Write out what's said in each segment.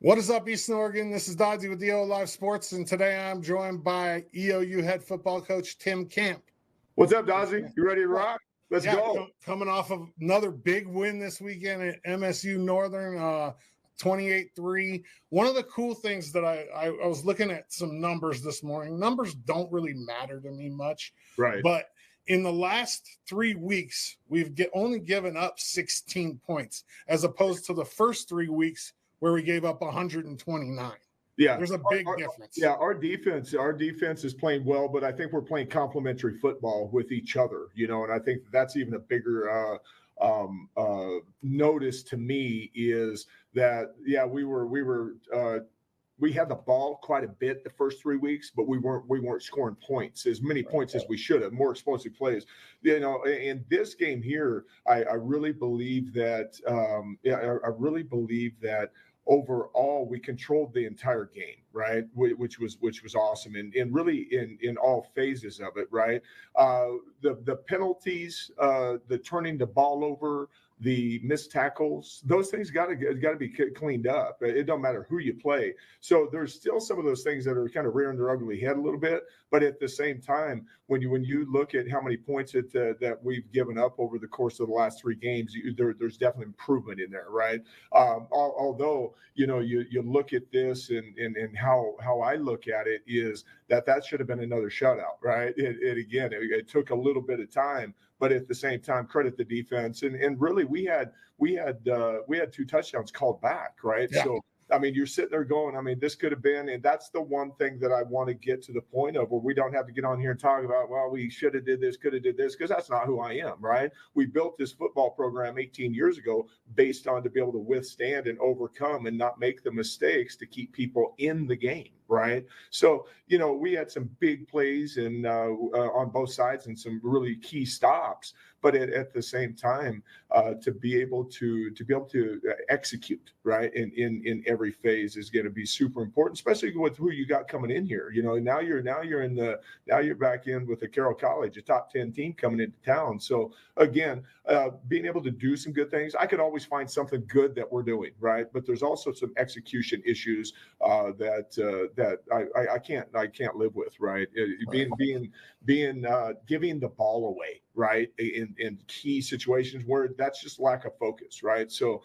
What is up, Eastern Oregon? This is Dodgy with EO Live Sports, and today I'm joined by EOU head football coach Tim Camp. What's up, Dodgy? You ready to rock? Let's go. Coming off of another big win this weekend at MSU Northern, 28-3. One of the cool things that I was looking at some numbers this morning. Numbers don't really matter to me much, right? But in the last 3 weeks, we've only given up 16 points, as opposed to the first 3 weeks where we gave up 129. Yeah, there's a big difference. Yeah, our defense is playing well, but I think we're playing complementary football with each other, and I think that's even a bigger notice to me is that we had the ball quite a bit the first 3 weeks, but we weren't scoring points, as many points as we should have, more explosive plays. In this game here, I really believe that overall we controlled the entire game, right? Which was awesome, and really in all phases of it, right? The penalties, the turning the ball over, the missed tackles, those things got to be cleaned up. It don't matter who you play. So there's still some of those things that are kind of rearing their ugly head a little bit. But at the same time, when you look at how many points that we've given up over the course of the last 3 games, there's definitely improvement in there, right? Although you look at this and how I look at it is that should have been another shutout, right? It took a little bit of time. But at the same time, credit the defense, and really we had 2 touchdowns called back, right? Yeah. So I mean, you're sitting there going, this could have been, and that's the one thing that I want to get to the point of where we don't have to get on here and talk about, well, we should have did this, could have did this, because that's not who I am, right? We built this football program 18 years ago based on to be able to withstand and overcome and not make the mistakes to keep people in the game, right? So, we had some big plays and on both sides and some really key stops, but at the same time, to be able to execute, right, in every phase is going to be super important, especially with who you got coming in here. Now you're back in with the Carroll College, a top 10 team coming into town. So again, being able to do some good things, I could always find something good that we're doing, right? But there's also some execution issues that I can't live with, right? Giving the ball away, right, in key situations where that's just lack of focus, right? So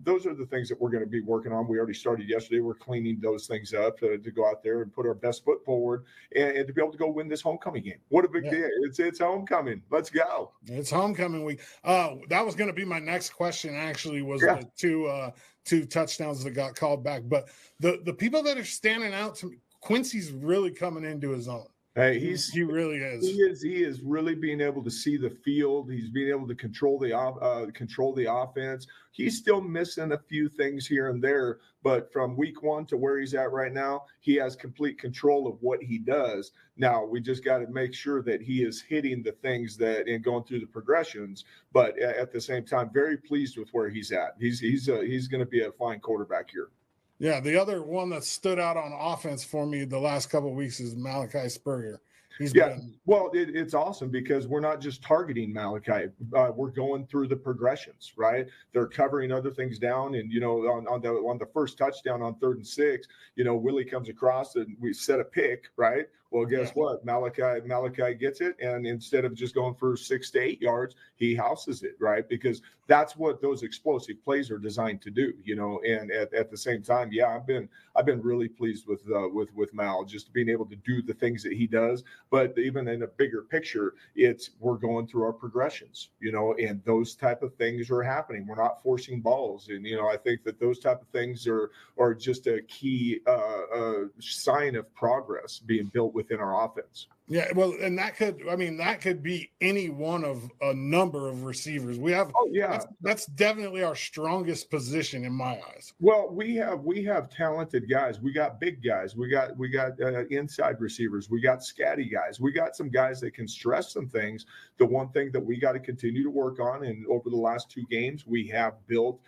those are the things that we're going to be working on. We already started yesterday. We're cleaning those things up to go out there and put our best foot forward and to be able to go win this homecoming game. What a big deal. It's homecoming. Let's go. It's homecoming week. That was going to be my next question, actually, was the two touchdowns that got called back. But the people that are standing out to me, Quincy's really coming into his own. Hey, he really is. He is really being able to see the field. He's being able to control the offense. He's still missing a few things here and there, but from week 1 to where he's at right now, he has complete control of what he does. Now we just got to make sure that he is hitting the things and going through the progressions. But at the same time, very pleased with where he's at. He's going to be a fine quarterback here. Yeah, the other one that stood out on offense for me the last couple of weeks is Malachi Spurrier. Well, it's awesome because we're not just targeting Malachi. We're going through the progressions, right? They're covering other things down, and on the first touchdown on 3rd and 6, Willie comes across and we set a pick, right? Well, guess what? Malachi gets it, and instead of just going for 6 to 8 yards, he houses it, right? Because that's what those explosive plays are designed to do, And at the same time, I've been really pleased with Mal, just being able to do the things that he does. But even in a bigger picture, we're going through our progressions, and those type of things are happening. We're not forcing balls, and I think that those type of things are just a key sign of progress being built within our offense. Yeah, well, and that could be any one of a number of receivers. We have. Oh yeah, that's definitely our strongest position in my eyes. Well, we have talented guys. We got big guys. We got inside receivers. We got scatty guys. We got some guys that can stress some things. The one thing that we got to continue to work on, and over the last 2 games, we have built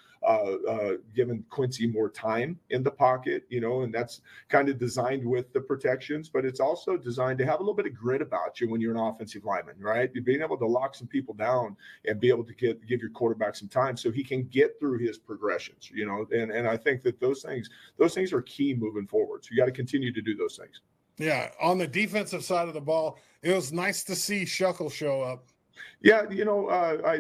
giving Quincy more time in the pocket, and that's kind of designed with the protections, but it's also designed to have a little bit of grit about you when you're an offensive lineman, right? You're being able to lock some people down and be able to give your quarterback some time so he can get through his progressions, and I think that those things are key moving forward. So you got to continue to do those things. Yeah, on the defensive side of the ball, it was nice to see Shuckle show up. Yeah,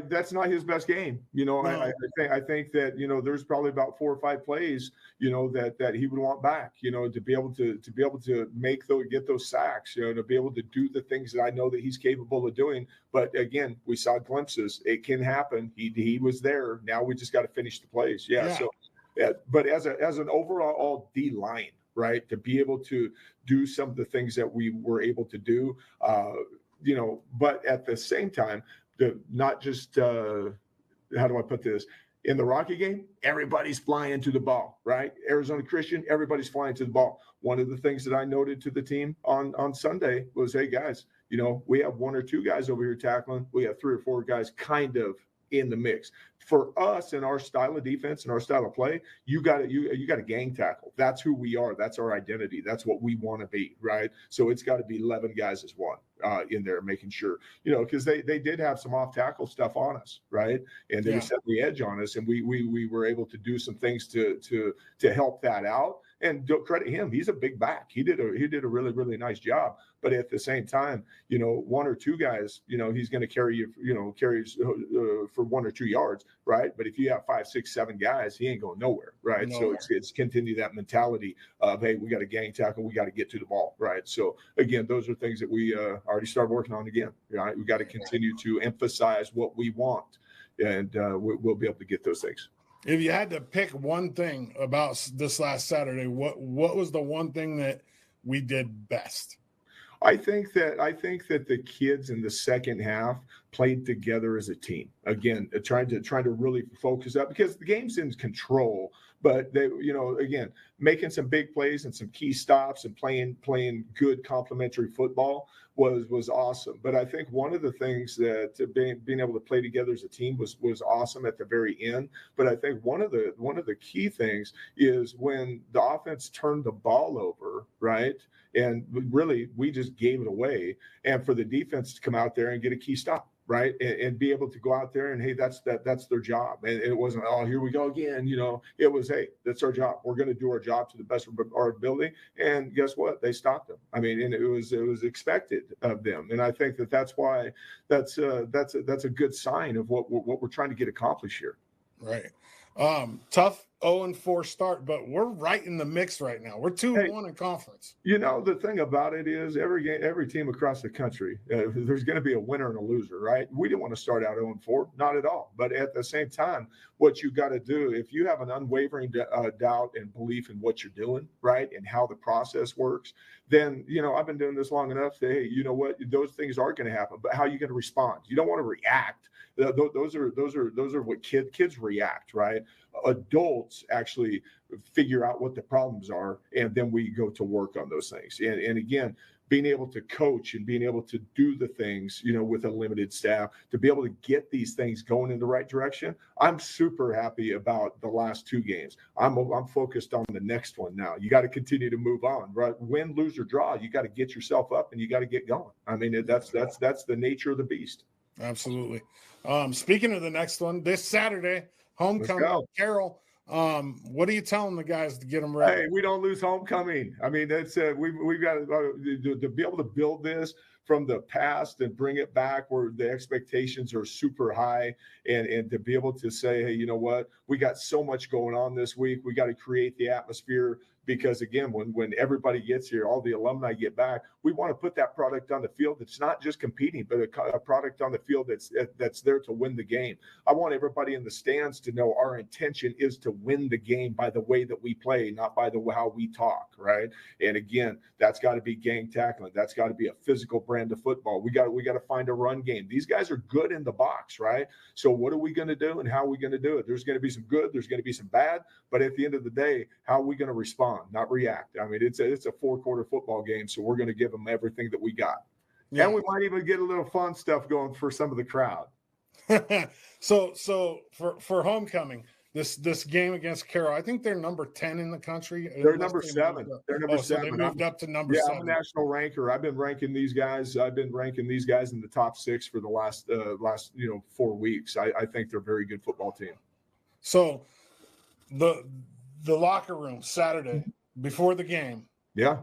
that's not his best game. No. I think that there's probably about 4 or 5 plays, that he would want back, to be able to get those sacks, to be able to do the things that I know that he's capable of doing. But again, we saw glimpses. It can happen. He was there. Now we just got to finish the plays. Yeah. So, but as an overall D line, right, to be able to do some of the things that we were able to do. But at the same time, not just how do I put this? In the Rocky game, everybody's flying to the ball, right? Arizona Christian, everybody's flying to the ball. One of the things that I noted to the team on Sunday was, hey guys, we have 1 or 2 guys over here tackling. We have 3 or 4 guys kind of in the mix. For us and our style of defense and our style of play, you got to gang tackle. That's who we are. That's our identity. That's what we want to be, right? So it's got to be 11 guys as one in there, making sure, because they did have some off tackle stuff on us, right? And they set the edge on us, and we were able to do some things to help that out. And don't credit him; he's a big back. He did a really, really nice job. But at the same time, 1 or 2 guys, he's going to carry you, carries for 1 or 2 yards, right? But if you have 5, 6, 7 guys, he ain't going nowhere, right? No. So it's continue that mentality of, hey, we got to gang tackle, we got to get to the ball, right? So again, those are things that we already started working on again, right? We got to continue to emphasize what we want, and we'll be able to get those things. If you had to pick one thing about this last Saturday, what was the one thing that we did best? I think that the kids in the second half played together as a team. Again, trying to really focus up, because the game's in control, but they, again, making some big plays and some key stops and playing good complementary football was awesome. But I think one of the things that being able to play together as a team was awesome at the very end. But I think one of the key things is when the offense turned the ball over, right? And really, we just gave it away. And for the defense to come out there and get a key stop, right, and be able to go out there and, hey, that's their job. And it wasn't, oh, here we go again. It was, hey, that's our job. We're going to do our job to the best of our ability. And guess what? They stopped them. I mean, and it was expected of them. And I think that's why that's a good sign of what we're trying to get accomplished here. Right. Tough 0-4 start, but we're right in the mix right now. We're 2-1 in conference. The thing about it is every team across the country, there's going to be a winner and a loser, right? We didn't want to start out 0-4, not at all. But at the same time, what you got to do, if you have an unwavering doubt and belief in what you're doing, right, and how the process works, then, I've been doing this long enough that, hey, you know what, those things are going to happen. But how are you going to respond? You don't want to react. Those are what kids react, right? Adults actually figure out what the problems are, and then we go to work on those things. And again, being able to coach and being able to do the things, with a limited staff, to be able to get these things going in the right direction. I'm super happy about the last 2 games. I'm focused on the next one now. You got to continue to move on, right? Win, lose, or draw, you got to get yourself up and you got to get going. I mean, that's the nature of the beast. Absolutely. Speaking of the next one, this Saturday, homecoming, Carroll. What are you telling the guys to get them ready? Hey, we don't lose homecoming. I mean, that's we've got to be able to build this from the past and bring it back where the expectations are super high, and to be able to say, hey, you know what, we got so much going on this week. We got to create the atmosphere. Because again, when everybody gets here, all the alumni get back, we want to put that product on the field that's not just competing, but a product on the field that's there to win the game. I want everybody in the stands to know our intention is to win the game by the way that we play, not by how we talk, right? And again, that's got to be gang tackling. That's got to be a physical brand of football. We got to find a run game. These guys are good in the box, right? So what are we going to do and how are we going to do it? There's going to be some good, there's going to be some bad, but at the end of the day, how are we going to respond? Not react. I mean, it's a 4-quarter football game, so we're going to give them everything that we got. Yeah. And we might even get a little fun stuff going for some of the crowd. So for homecoming, this game against Carroll. I think they're number 10 in the country. They're number 7. They're number 7. So they moved up to number 7. I'm a national ranker. I've been ranking these guys. I've been ranking these guys in the top 6 for the last 4 weeks. I think they're a very good football team. So the locker room Saturday before the game. Yeah.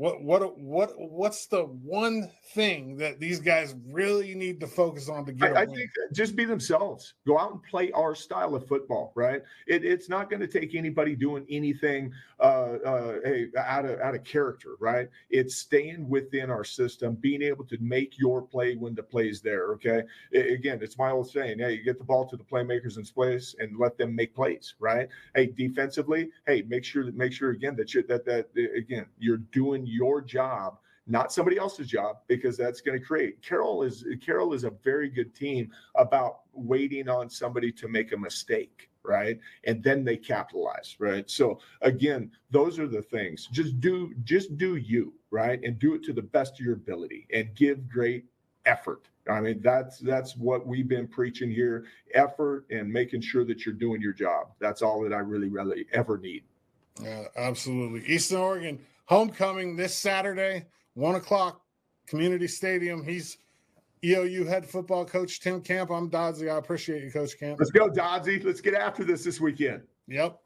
What's the one thing that these guys really need to focus on to get a win? I think just be themselves. Go out and play our style of football, right? It's not going to take anybody doing anything out of character, right? It's staying within our system, being able to make your play when the play's there, okay? Again, it's my old saying, hey, you get the ball to the playmakers in place and let them make plays, right? Hey, defensively, hey, make sure again that you're doing your job, not somebody else's job, because that's going to create. Carroll is a very good team about waiting on somebody to make a mistake, right? And then they capitalize, right? So again, those are the things. Just do you, right? And do it to the best of your ability and give great effort. I mean, that's what we've been preaching here, effort and making sure that you're doing your job. That's all that I really, really ever need. Yeah, absolutely. Eastern Oregon homecoming this Saturday, 1:00, Community Stadium. He's EOU head football coach Tim Camp. I'm Dodsey. I appreciate you, Coach Camp. Let's go, Dodsey. Let's get after this weekend. Yep.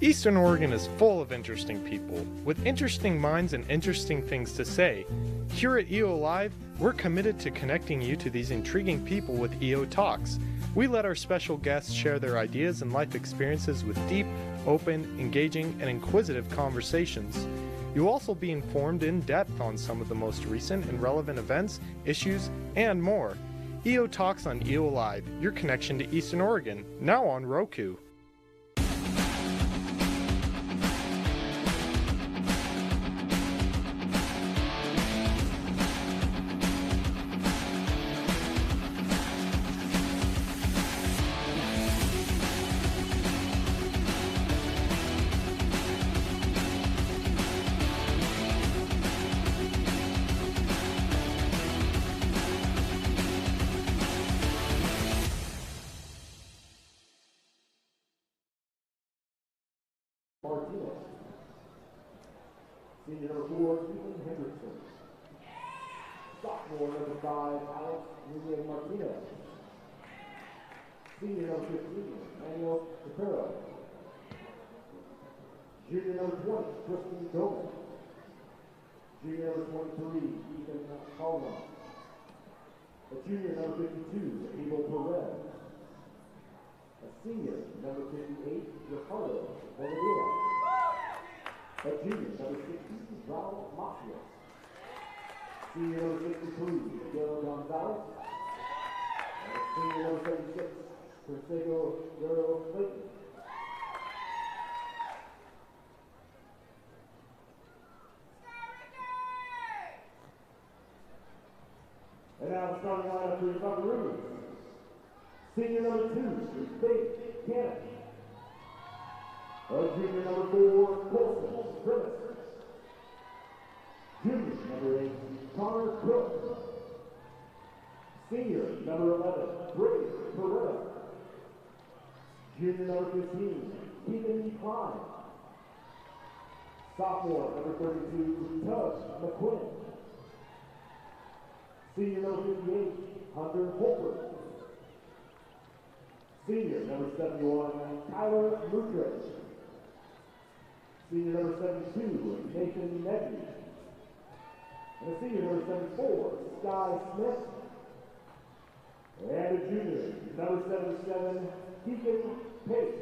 Eastern Oregon is full of interesting people, with interesting minds and interesting things to say. Here at EO Live, we're committed to connecting you to these intriguing people with EO Talks. We let our special guests share their ideas and life experiences with deep, open, engaging, and inquisitive conversations. You'll also be informed in depth on some of the most recent and relevant events, issues, and more. EO Talks on EO Live, your connection to Eastern Oregon, now on Roku. Martinez. Senior number 4, Ethan Hendrickson. Sophomore number 5, Alex Nunez Martinez. Senior number 15, Manuel Shapiro. Junior number 20, Christian Gomez. Junior number 23, Ethan Caldwell. A junior number 52, Abel Perez. A senior number 58, Ricardo Bonadilla. A junior number 60, Raul Macias. Senior number 63, Miguel Gonzalez. And senior number 76, Francisco Guerrero Clayton. And now the starting lineup for the Buckaroos. Senior number 2, Faith Cannon. Junior number 4, Colson Grimace. Junior number 8, Connor Cook. Senior number 11, Brady Pereira. Junior number 15, Keegan Klein. Sophomore number 32, Tug McQuinn. Senior number 58, Hunter Holford. Senior number 71, Tyler Mutridge. Senior number 72, Nathan Nedry. And a senior number 74, Sky Smith. And a junior, number 77, Keegan Pace.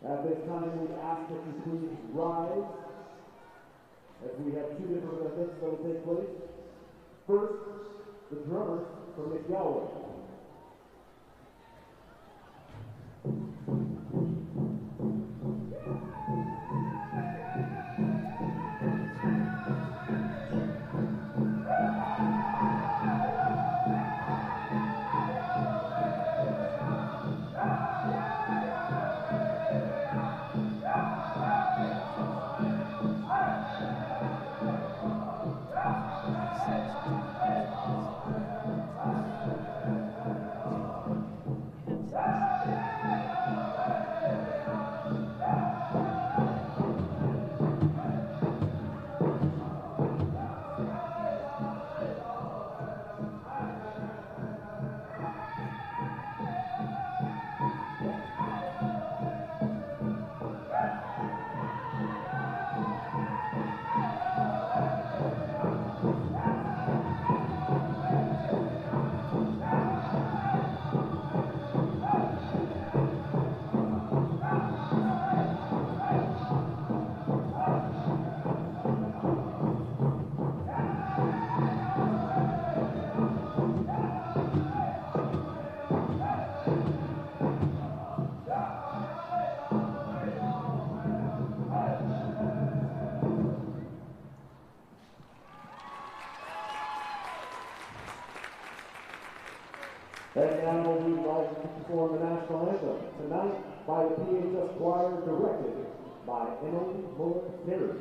At this time, we ask that you please rise, as we have 2 different events that will take place. First, the drummers from McGalloway. And now we would like to perform the national anthem, tonight by the PHS Choir, directed by Emily Muller-Terry.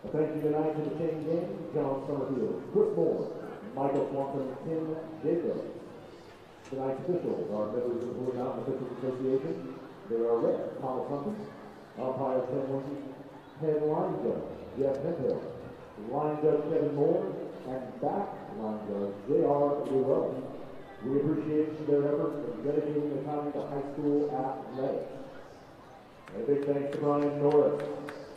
A thank you tonight to the chain gang, John Summerfield, Chris Moore, Michael Swanson, Tim Jacobs. Tonight's officials are members of the Blue Mountain Officials Association. They are Red, Thomas Humphrey, umpire Pen line judge, Jeff Hemphill, line judge Kevin Moore, and back line judge J.R. Llewellyn. We appreciate their efforts in dedicating the time to high school athletics. A big thanks to Brian Norris,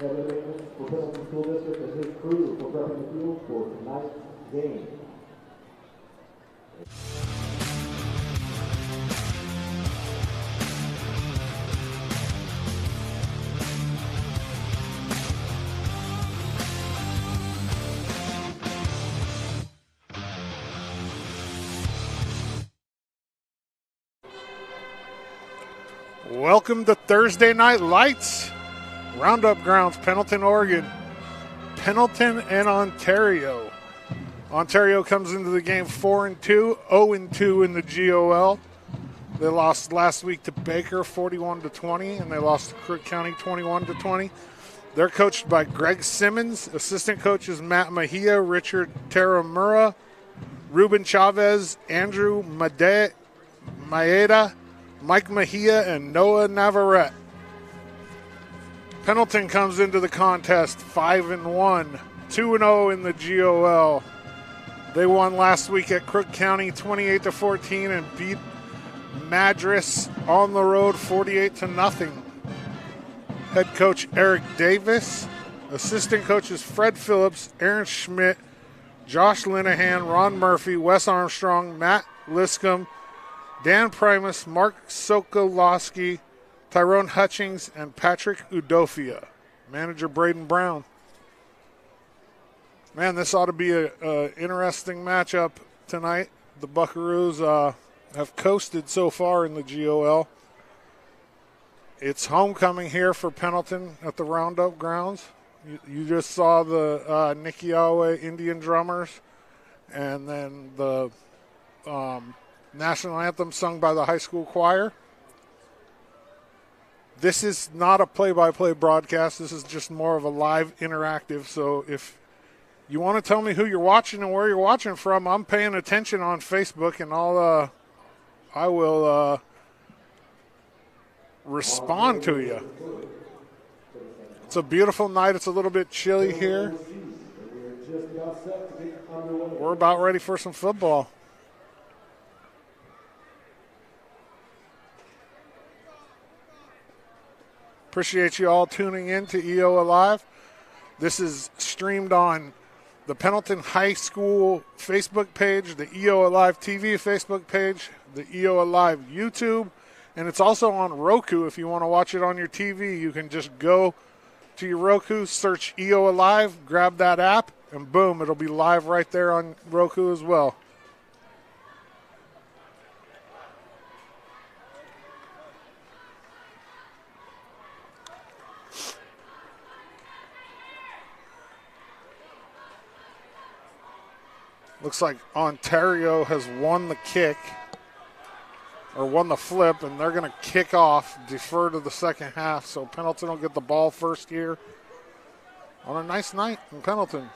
head of maintenance for Pendleton School District, and his crew for prepping the field for tonight's game. Welcome to Thursday Night Lights, Roundup Grounds, Pendleton, Oregon. Pendleton and Ontario. Ontario comes into the game 4-2, 0-2 in the GOL. They lost last week to Baker 41-20, and they lost to Crook County 21-20. They're coached by Greg Simmons. Assistant coaches Matt Mejia, Richard Taramura, Ruben Chavez, Andrew Maeda, Mike Mejia, and Noah Navarrete. Pendleton comes into the contest 5-1, 2-0 in the GOL. They won last week at Crook County 28-14 and beat Madras on the road 48-0. Head coach Eric Davis, assistant coaches Fred Phillips, Aaron Schmidt, Josh Linehan, Ron Murphy, Wes Armstrong, Matt Liscombe, Dan Primus, Mark Sokolowski, Tyrone Hutchings, and Patrick Udofia. Manager Braden Brown. Man, this ought to be an interesting matchup tonight. The Buckaroos have coasted so far in the GOL. It's homecoming here for Pendleton at the Roundup Grounds. You just saw the Nikiawe Indian Drummers, and then the national anthem sung by the high school choir. This is not a play-by-play broadcast. This is just more of a live interactive. So if you want to tell me who you're watching and where you're watching from, I'm paying attention on Facebook, and I will respond to you. It's a beautiful night. It's a little bit chilly here. We're about ready for some football. Appreciate you all tuning in to EO Alive. This is streamed on the Pendleton High School Facebook page, the EO Alive TV Facebook page, the EO Alive YouTube, and it's also on Roku. If you want to watch it on your TV, you can just go to your Roku, search EO Alive, grab that app, and boom, it'll be live right there on Roku as well. Looks like Ontario has won the kick, or won the flip, and they're going to kick off, defer to the second half. So Pendleton will get the ball first here on a nice night in Pendleton.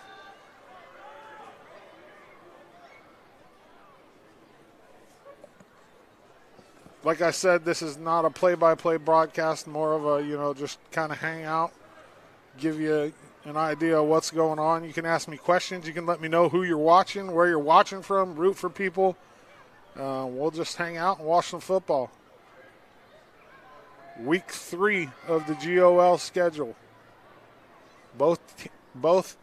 Like I said, this is not a play-by-play broadcast, more of a, just kind of hang out, give you an idea of what's going on. You can ask me questions. You can let me know who you're watching, where you're watching from, root for people. We'll just hang out and watch some football. Week 3 of the GOL schedule. Both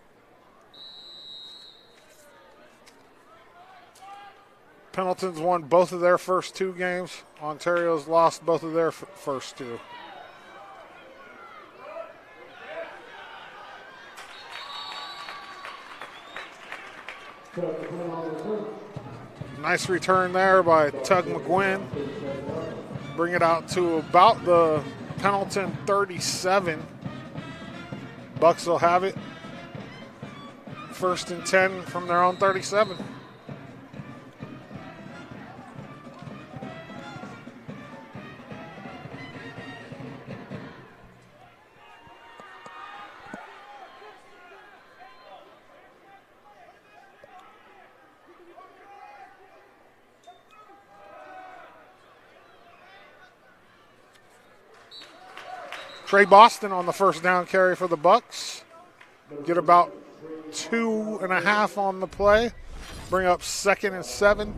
Pendleton's won both of their first 2 games. Ontario's lost both of their first 2. Nice return there by Tug McGuinn. Bring it out to about the Pendleton 37. Bucks will have it. 1st and 10 from their own 37. Trey Boston on the first down carry for the Bucks. Get about 2.5 on the play. Bring up 2nd and 7.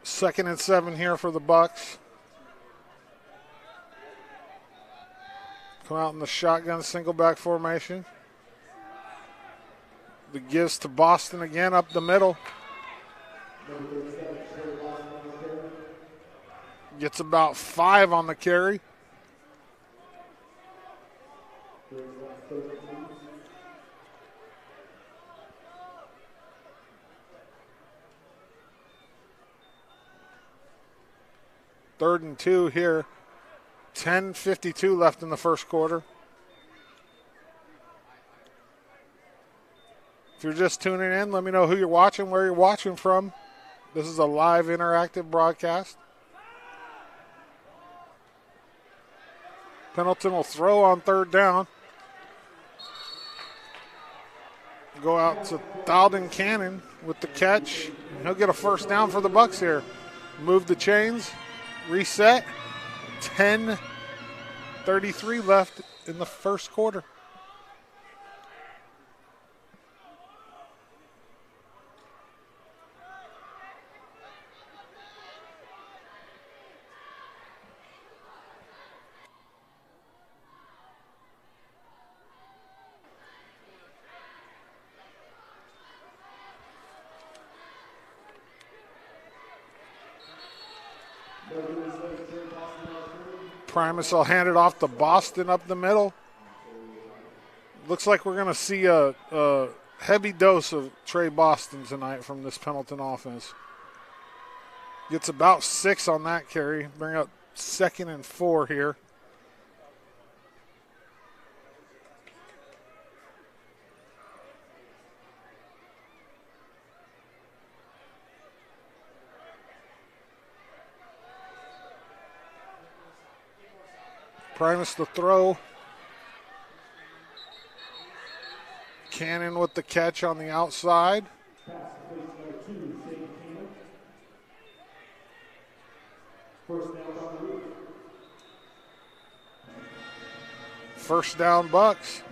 Second and 7 here for the Bucks. Come out in the shotgun single back formation. The gives to Boston again up the middle. Gets about 5 on the carry. Third and 2 here. 10:52 left in the first quarter. If you're just tuning in, let me know who you're watching, where you're watching from. This is a live interactive broadcast. Pendleton will throw on third down. Go out to Thalden Cannon with the catch. He'll get a first down for the Bucks here. Move the chains, reset. 10:33 left in the first quarter. Primus will hand it off to Boston up the middle. Looks like we're going to see a heavy dose of Trey Boston tonight from this Pendleton offense. Gets about 6 on that carry. Bring up 2nd and 4 here. Primus the throw. Cannon with the catch on the outside. First down Bucks.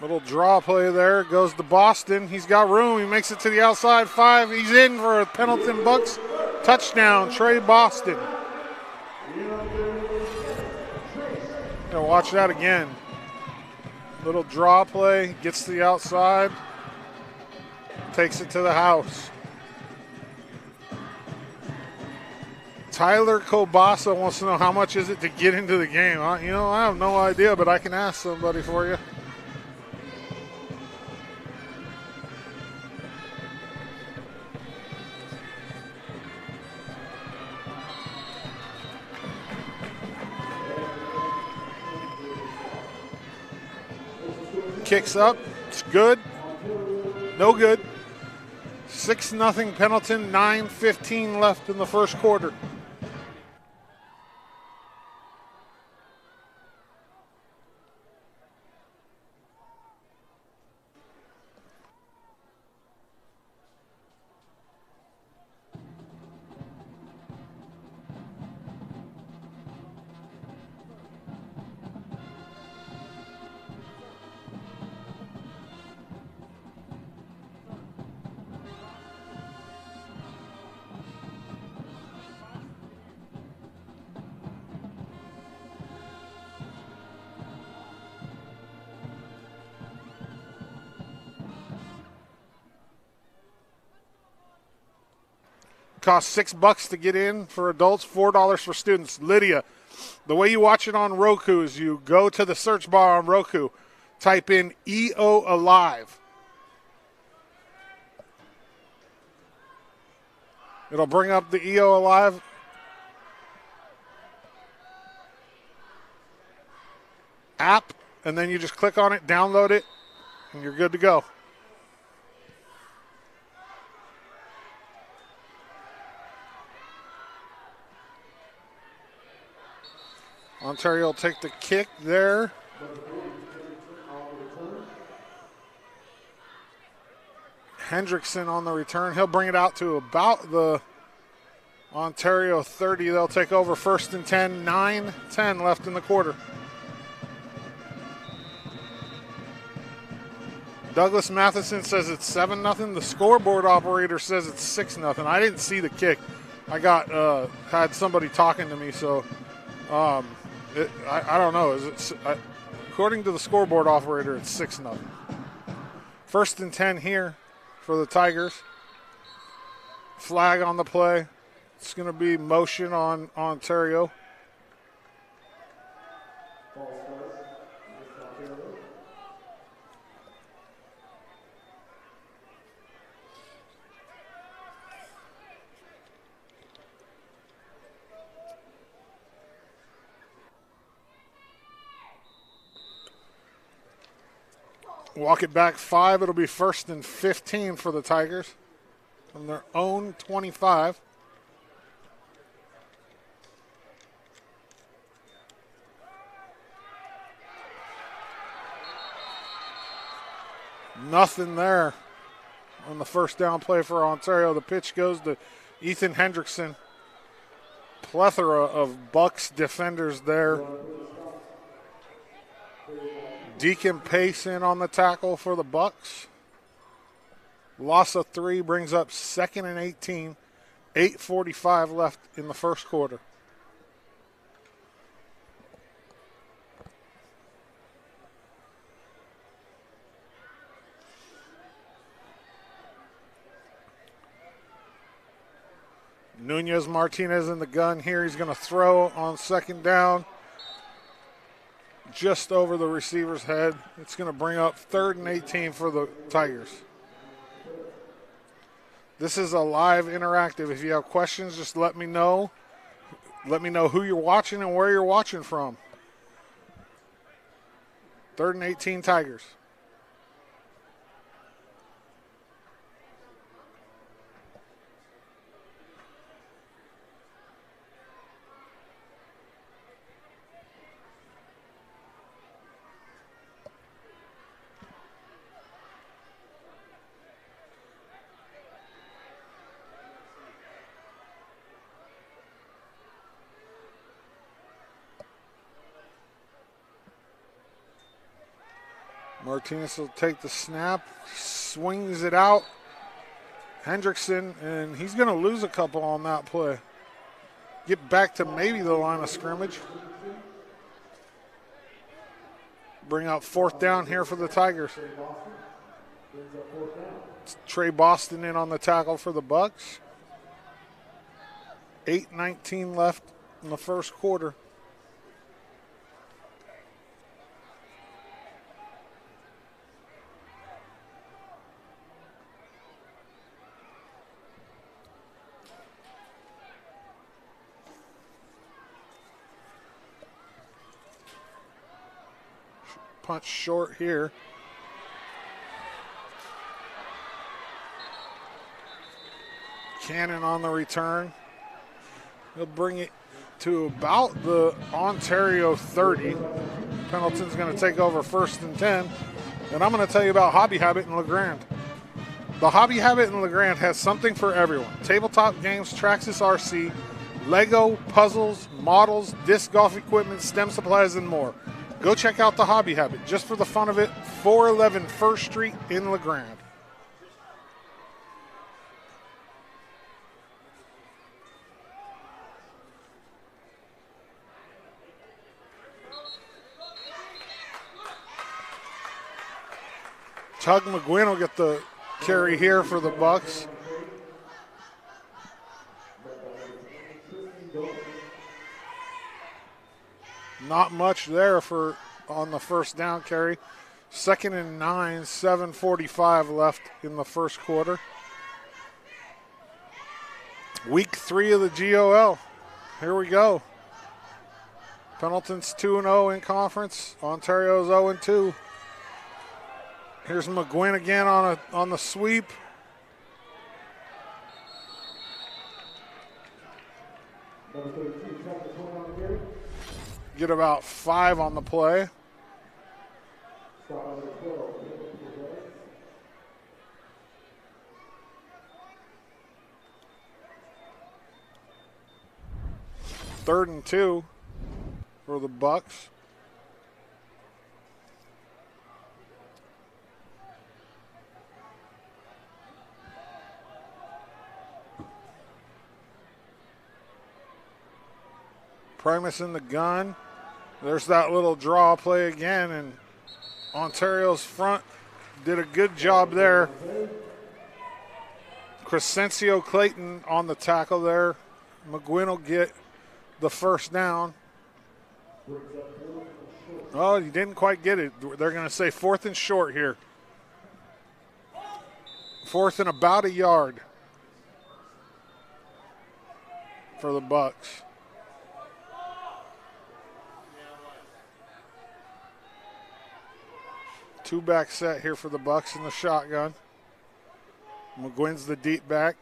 Little draw play there. Goes to Boston. He's got room. He makes it to the outside 5. He's in for a Pendleton Bucks touchdown. Trey Boston. Gonna watch that again. Little draw play. Gets to the outside. Takes it to the house. Tyler Kobasa wants to know how much is it to get into the game. I have no idea, but I can ask somebody for you. Kicks up. It's good. No good. 6-0 Pendleton. 9:15 left in the first quarter. Costs $6 to get in for adults, $4 for students. Lydia, the way you watch it on Roku is you go to the search bar on Roku, type in EO Alive. It'll bring up the EO Alive. app, and then you just click on it, download it, and you're good to go. Ontario will take the kick there. Hendrickson on the return. He'll bring it out to about the Ontario 30. They'll take over 1st and 10, 9-10 left in the quarter. Douglas Matheson says it's 7-0. The scoreboard operator says it's 6-0. I didn't see the kick. I got had somebody talking to me, so I don't know. According to the scoreboard operator, it's 6-0. 1st and 10 here for the Tigers. Flag on the play. It's going to be motion on Ontario. Walk it back 5. It'll be 1st and 15 for the Tigers from their own 25. Nothing there on the first down play for Ontario. The pitch goes to Ethan Hendrickson. Plethora of Bucks defenders there. Deacon Pace in on the tackle for the Bucks. Loss of 3 brings up 2nd and 18. 8:45 left in the first quarter. Nunez Martinez in the gun here. He's going to throw on 2nd down. Just over the receiver's head. It's going to bring up 3rd and 18 for the Tigers. This is a live interactive. If you have questions, just let me know. Let me know who you're watching and where you're watching from. 3rd and 18 Tigers. Martinez will take the snap, swings it out. Hendrickson, and he's going to lose a couple on that play. Get back to maybe the line of scrimmage. Bring out 4th down here for the Tigers. It's Trey Boston in on the tackle for the Bucks. 8:19 left in the first quarter. Punch short here. Cannon on the return. He'll bring it to about the Ontario 30. Pendleton's going to take over 1st and 10. And I'm going to tell you about Hobby Habit in LeGrand. The Hobby Habit in LeGrand has something for everyone. Tabletop games, Traxxas RC, Lego, puzzles, models, disc golf equipment, STEM supplies, and more. Go check out the Hobby Habit, just for the fun of it, 411 1st Street in LeGrand. Tug McGuinn will get the carry here for the Bucks. Not much there for on the 1st down carry. 2nd and 9, 7:45 left in the first quarter. Week 3 of the GOL. Here we go. Pendleton's 2-0 in conference. Ontario's 0-2. Here's McGuinn again on the sweep. Get about 5 on the play. Third and 2 for the Bucks. Primus in the gun. There's that little draw play again, and Ontario's front did a good job there. Crescencio Clayton on the tackle there. McGuinn will get the first down. Oh, he didn't quite get it. They're going to say 4th and short here. 4th and about a yard for the Bucks. Two-back set here for the Bucks in the shotgun. McGuinn's the deep back.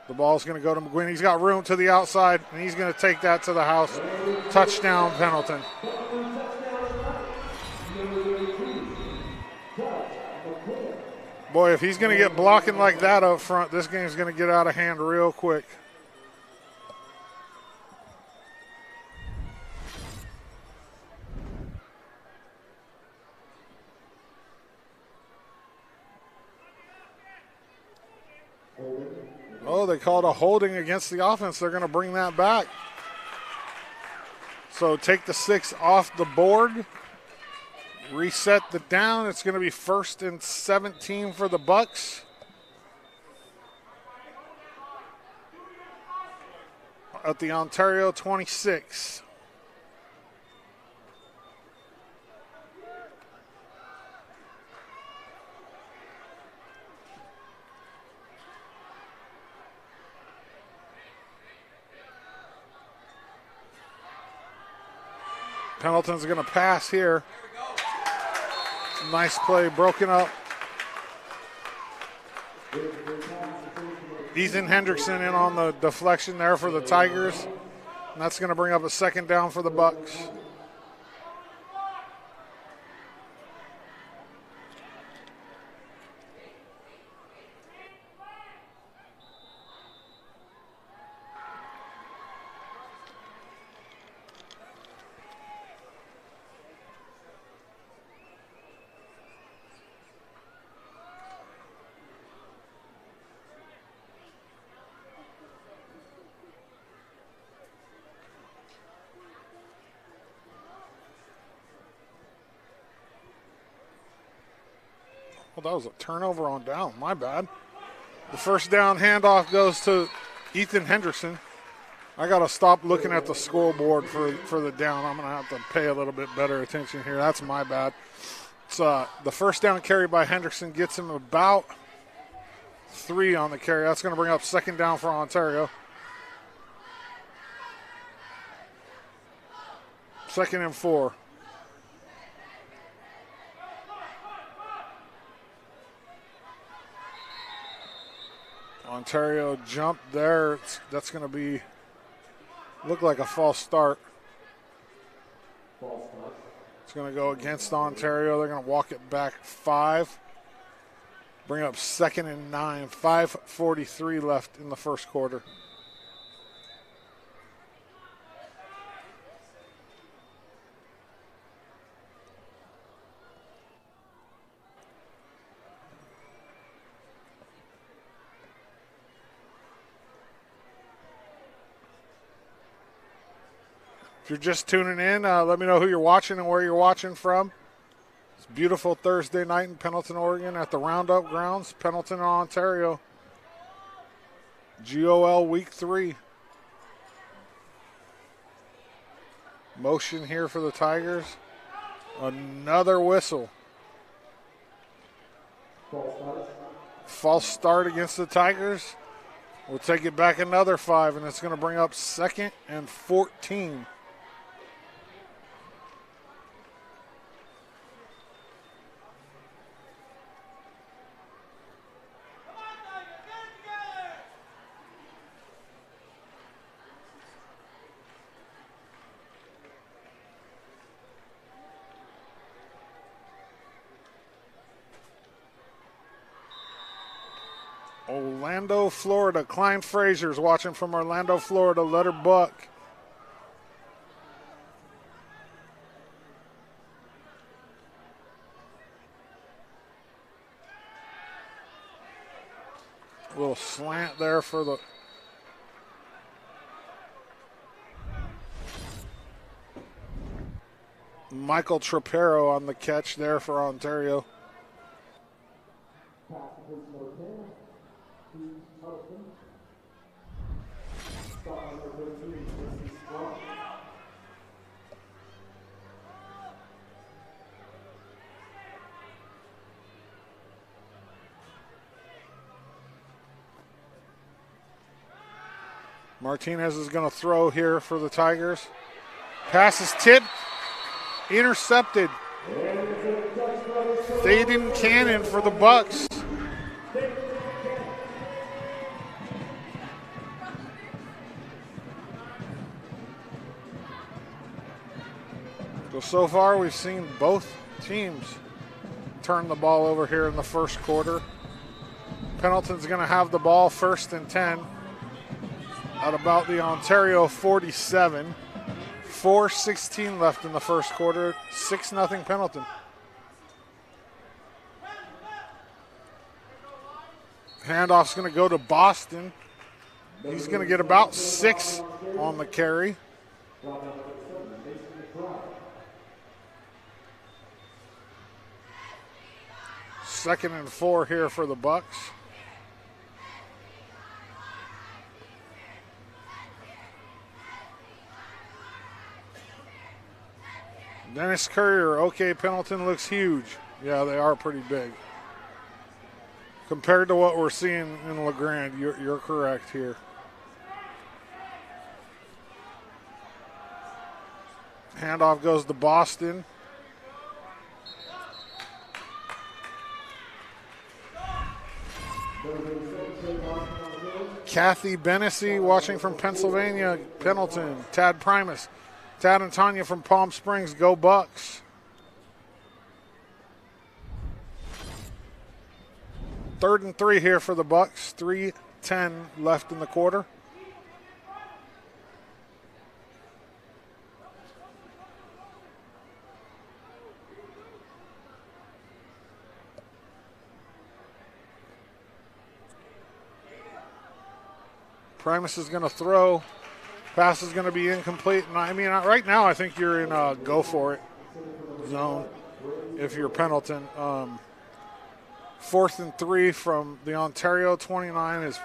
The ball's going to go to McGuinn. He's got room to the outside, and he's going to take that to the house. Touchdown, Pendleton. Boy, if he's going to get blocking like that up front, this game's going to get out of hand real quick. Oh, they called a holding against the offense. They're going to bring that back. So take the 6 off the board. Reset the down. It's going to be 1st and 17 for the Bucks. At the Ontario 26. Pendleton's going to pass here. Nice play, broken up. Ethan Hendrickson in on the deflection there for the Tigers. And that's going to bring up a 2nd down for the Bucks. Well, that was a turnover on down. My bad. The first down handoff goes to Ethan Hendrickson. I got to stop looking at the scoreboard for the down. I'm going to have to pay a little bit better attention here. That's my bad. It's the first down carry by Hendrickson gets him about 3 on the carry. That's going to bring up 2nd down for Ontario. 2nd and 4. Ontario jumped there. That's going to look like a false start. It's going to go against Ontario. They're going to walk it back 5. Bring up 2nd and 9. 5:43 left in the first quarter. If you're just tuning in, let me know who you're watching and where you're watching from. It's a beautiful Thursday night in Pendleton, Oregon at the Roundup Grounds, Pendleton, Ontario. GOL Week 3. Motion here for the Tigers. Another whistle. False start against the Tigers. We'll take it back another 5, and it's going to bring up 2nd and 14. Orlando, Florida. Klein Frazier's watching from Orlando, Florida. Let her buck. A little slant there for the Michael Trapero on the catch there for Ontario. Martinez is going to throw here for the Tigers. Pass is tipped, intercepted. Thaden Cannon for the Bucks. So far we've seen both teams turn the ball over here in the first quarter. Pendleton's going to have the ball 1st and 10 at about the Ontario 47. 4:16 left in the first quarter. 6-0 Pendleton. Handoff's going to go to Boston. He's going to get about 6 on the carry. Second and 4 here for the Bucks. Dennis Courier, okay, Pendleton looks huge. Yeah, they are pretty big. Compared to what we're seeing in LeGrand, you're correct here. Handoff goes to Boston. Kathy Benesy watching from Pennsylvania, Pendleton. Tad Primus. Tad and Tanya from Palm Springs, go Bucks. Third and 3 here for the Bucks. 3:10 left in the quarter. Primus is going to throw. Pass is going to be incomplete. And I mean, right now I think you're in a go for it zone if you're Pendleton. 4th and 3 from the Ontario 29 is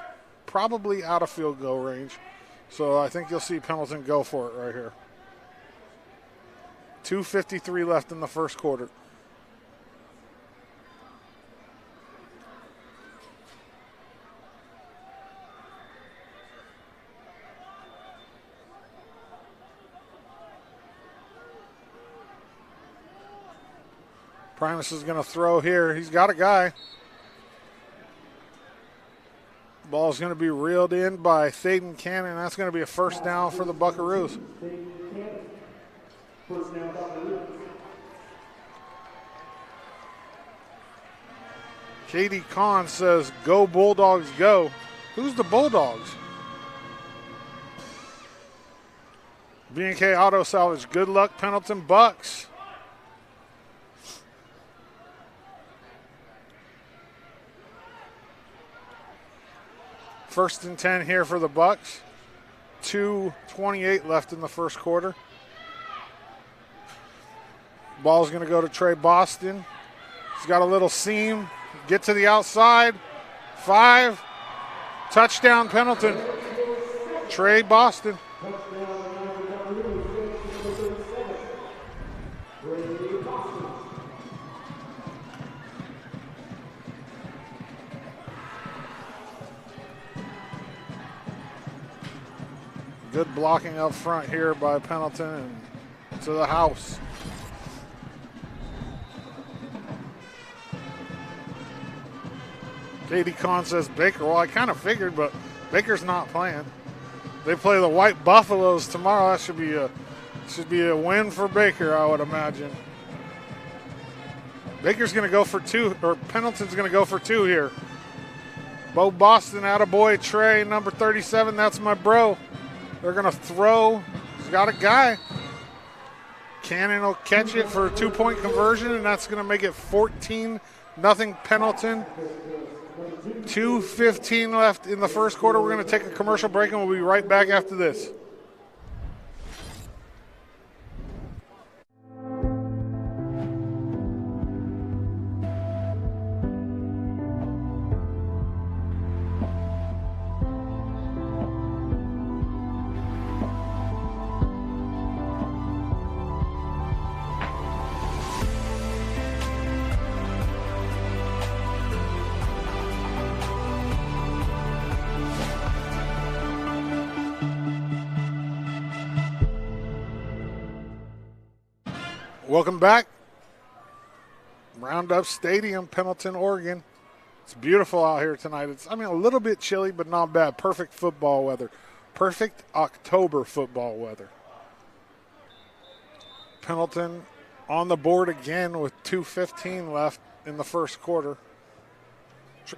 probably out of field goal range. So I think you'll see Pendleton go for it right here. 2:53 left in the first quarter. Primus is going to throw here. He's got a guy. Ball's going to be reeled in by Thaden Cannon. That's going to be a first down for the Buckaroos. Katie Kahn says, go Bulldogs, go. Who's the Bulldogs? B&K Auto Salvage, good luck, Pendleton Bucks. First and 10 here for the Bucks. 2:28 left in the first quarter. Ball's going to go to Trey Boston. He's got a little seam. Get to the outside. 5. Touchdown Pendleton. Trey Boston. Good blocking up front here by Pendleton and to the house. Katie Kahn says Baker. Well, I kind of figured, but Baker's not playing. They play the White Buffaloes tomorrow. That should be a win for Baker, I would imagine. Baker's going to go for 2, or Pendleton's going to go for 2 here. Bo Boston, attaboy. Trey, number 37, that's my bro. They're going to throw. He's got a guy. Cannon will catch it for a 2-point conversion, and that's going to make it 14-0 Pendleton. 2:15 left in the first quarter. We're going to take a commercial break, and we'll be right back after this. Welcome back. Roundup Stadium, Pendleton, Oregon. It's beautiful out here tonight. It's, a little bit chilly, but not bad. Perfect football weather. Perfect October football weather. Pendleton on the board again with 2:15 left in the first quarter.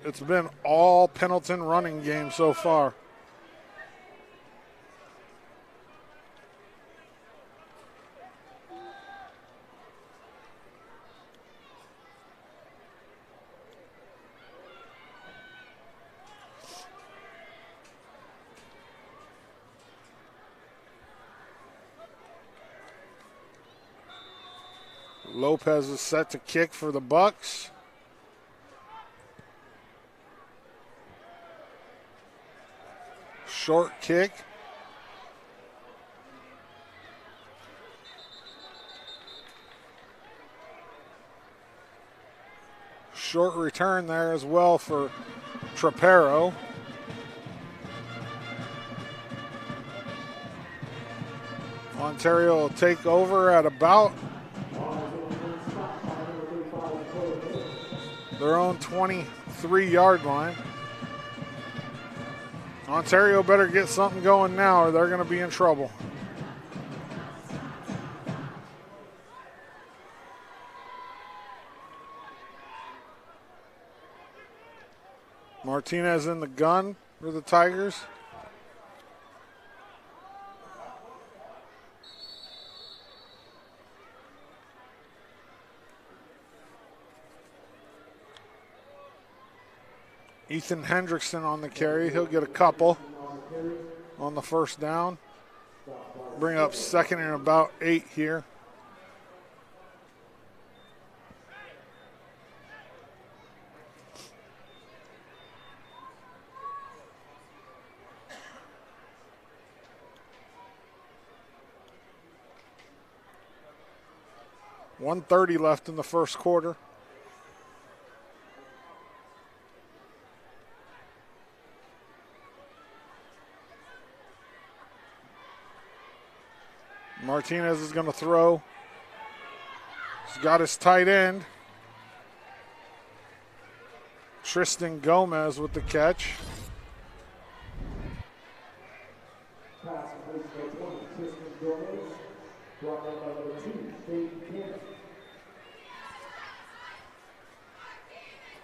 It's been all Pendleton running game so far. Lopez is set to kick for the Bucks. Short kick. Short return there as well for Trapero. Ontario will take over at about their own 23-yard line. Ontario better get something going now or they're going to be in trouble. Martinez in the gun for the Tigers. Ethan Hendrickson on the carry. He'll get a couple on the first down. Bring up second and about 8 here. $1:30 left in the first quarter. Martinez is going to throw. He's got his tight end. Tristan Gomez with the catch.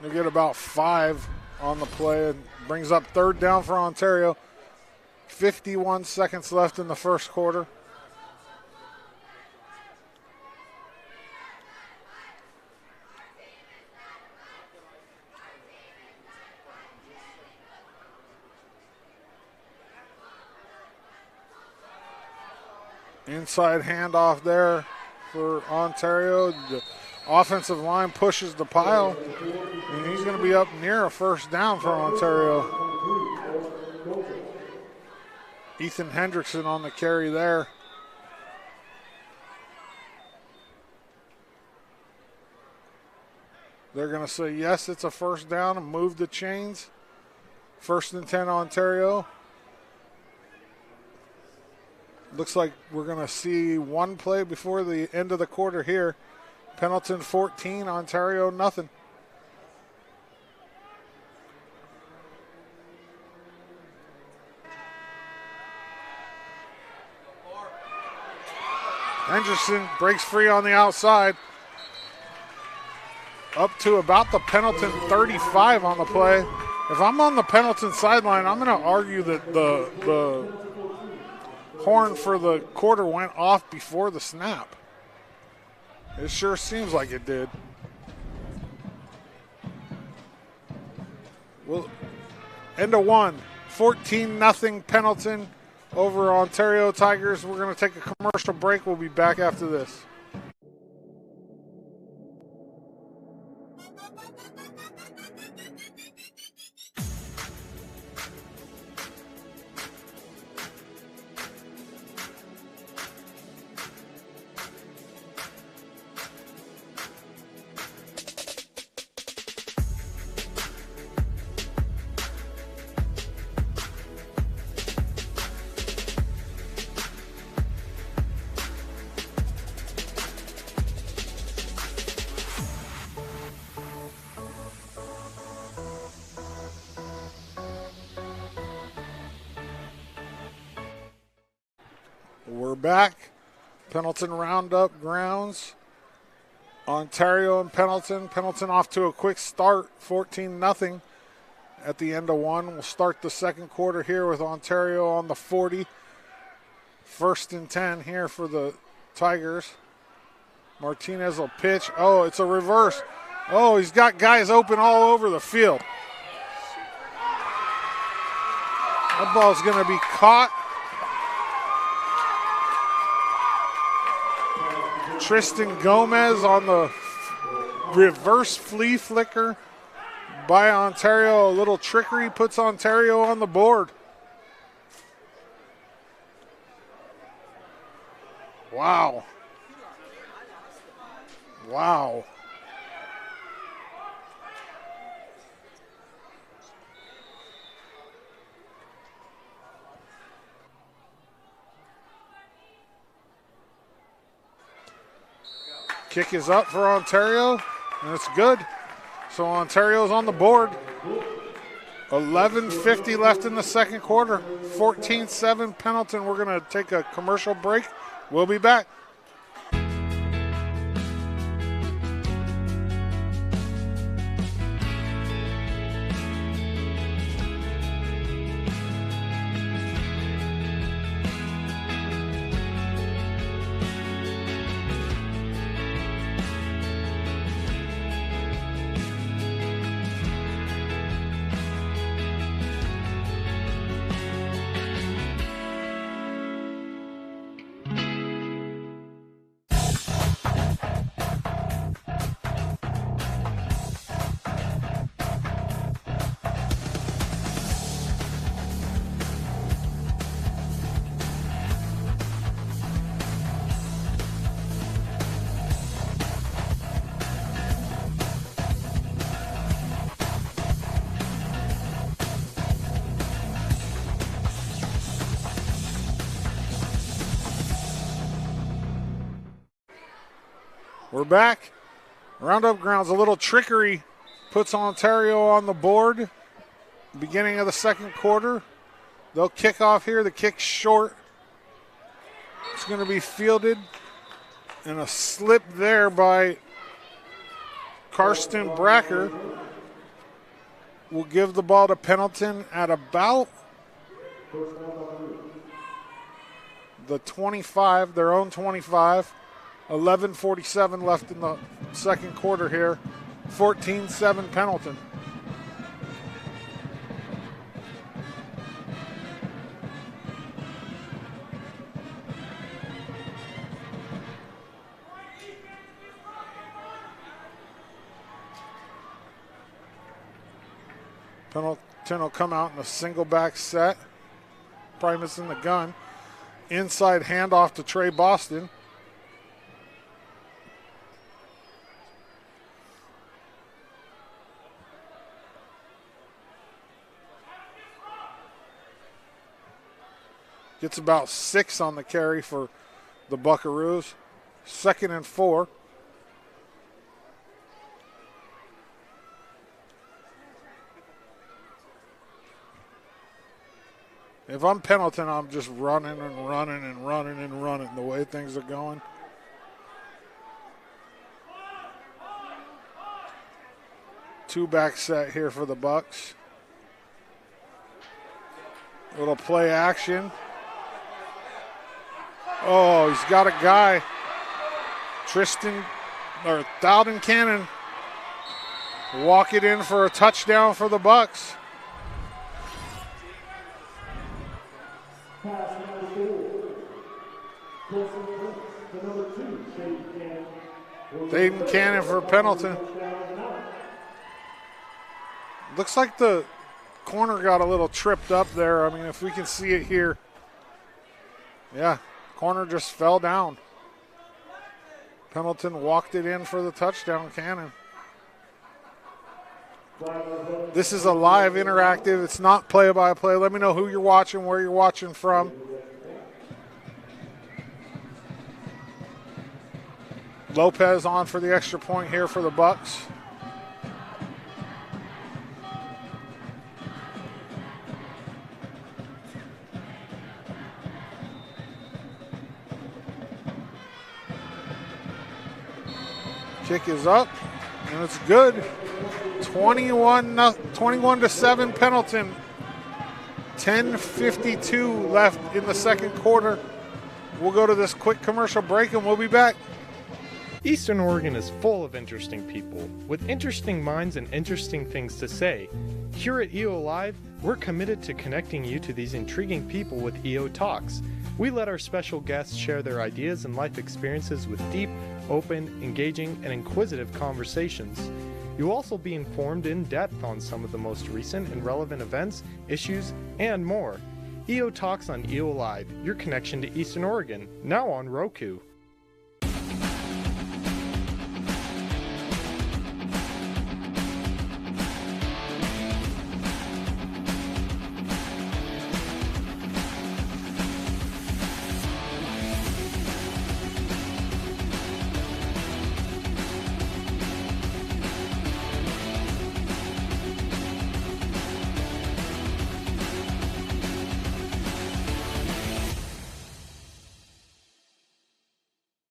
They get about 5 on the play and brings up third down for Ontario. 51 seconds left in the first quarter. Inside handoff there for Ontario. The offensive line pushes the pile, and he's going to be up near a first down for Ontario. Ethan Hendrickson on the carry there. They're going to say, yes, it's a first down and move the chains. 1st and 10 Ontario. Looks like we're going to see one play before the end of the quarter here. Pendleton 14, Ontario nothing. Henderson breaks free on the outside. Up to about the Pendleton 35 on the play. If I'm on the Pendleton sideline, I'm going to argue that the horn for the quarter went off before the snap. It sure seems like it did. Well, end of one. 14-0 Pendleton over Ontario Tigers. We're going to take a commercial break. We'll be back after this. We're back. Pendleton Roundup grounds. Ontario and Pendleton. Pendleton off to a quick start, 14-0 at the end of one. We'll start the second quarter here with Ontario on the 40. 1st and 10 here for the Tigers. Martinez will pitch. Oh, it's a reverse. Oh, he's got guys open all over the field. That ball's going to be caught. Tristan Gomez on the reverse flea flicker by Ontario. A little trickery puts Ontario on the board. Wow. Wow. Kick is up for Ontario, and it's good. So Ontario's on the board. 11:50 left in the second quarter. 14-7 Pendleton. We're going to take a commercial break. We'll be back. We're back. Roundup grounds, a little trickery puts Ontario on the board. Beginning of the second quarter. They'll kick off here. The kick's short. It's going to be fielded. And a slip there by Karsten Bracker will give the ball to Pendleton at about the 25, their own 25. 11:47 left in the second quarter here. 14-7 Pendleton. Pendleton will come out in a single back set. Probably missing the gun. Inside handoff to Trey Boston. Gets about 6 on the carry for the Buckaroos. 2nd and 4. If I'm Pendleton, I'm just running and running and running and running the way things are going. Two back set here for the Bucks. Little play action. Oh, he's got a guy. Dowden Cannon. Walk it in for a touchdown for the Bucks. Pass number 4. To number 2, Dayton Cannon. Dayton Cannon for Pendleton. Looks like the corner got a little tripped up there. I mean, if we can see it here. Yeah, corner just fell down. Pendleton walked it in for the touchdown. Cannon. This is a live interactive. It's not play-by-play. Let me know who you're watching, where you're watching from. Lopez on for the extra point here for the Bucks. Kick is up, and it's good. 21-7 Pendleton. 10:52 left in the second quarter. We'll go to this quick commercial break, and we'll be back. Eastern Oregon is full of interesting people with interesting minds and interesting things to say. Here at EO Live, we're committed to connecting you to these intriguing people with EO Talks. We let our special guests share their ideas and life experiences with deep, open, engaging, and inquisitive conversations. You'll also be informed in depth on some of the most recent and relevant events, issues, and more. EO Talks on EO Live, your connection to Eastern Oregon, now on Roku.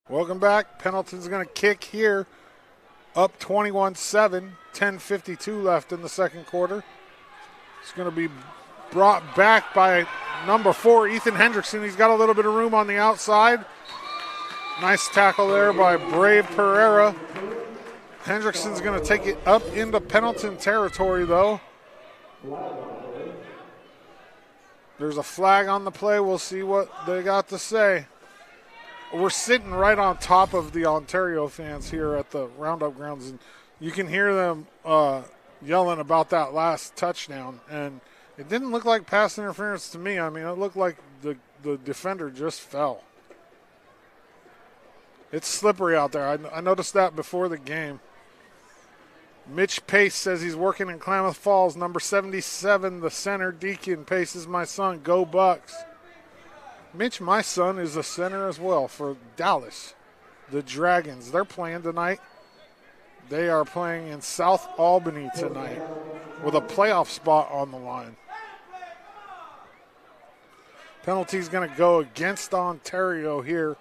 Welcome back. Pendleton's going to kick here. Up 21-7. 10:52 left in the second quarter. It's going to be brought back by number 4, Ethan Hendrickson. He's got a little bit of room on the outside. Nice tackle there by Brave Pereira. Hendrickson's going to take it up into Pendleton territory, though. There's a flag on the play. We'll see what they got to say. We're sitting right on top of the Ontario fans here at the Roundup grounds, and you can hear them yelling about that last touchdown. And it didn't look like pass interference to me. I mean, it looked like the defender just fell. It's slippery out there. I noticed that before the game. Mitch Pace says he's working in Klamath Falls. Number 77, the center, Deacon. Pace is my son. Go Bucks. Mitch, my son, is a center as well for Dallas. The Dragons, they're playing tonight. They are playing in South Albany tonight with a playoff spot on the line. Penalty's going to go against Ontario here.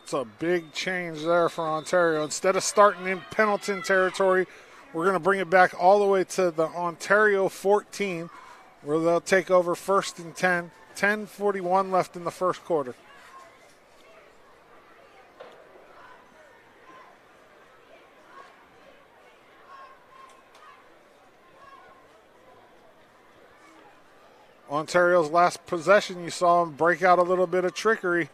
It's a big change there for Ontario. Instead of starting in Pendleton territory, we're going to bring it back all the way to the Ontario 14, where they'll take over 1st and 10. 10:41 left in the first quarter. Ontario's last possession, you saw them break out a little bit of trickery.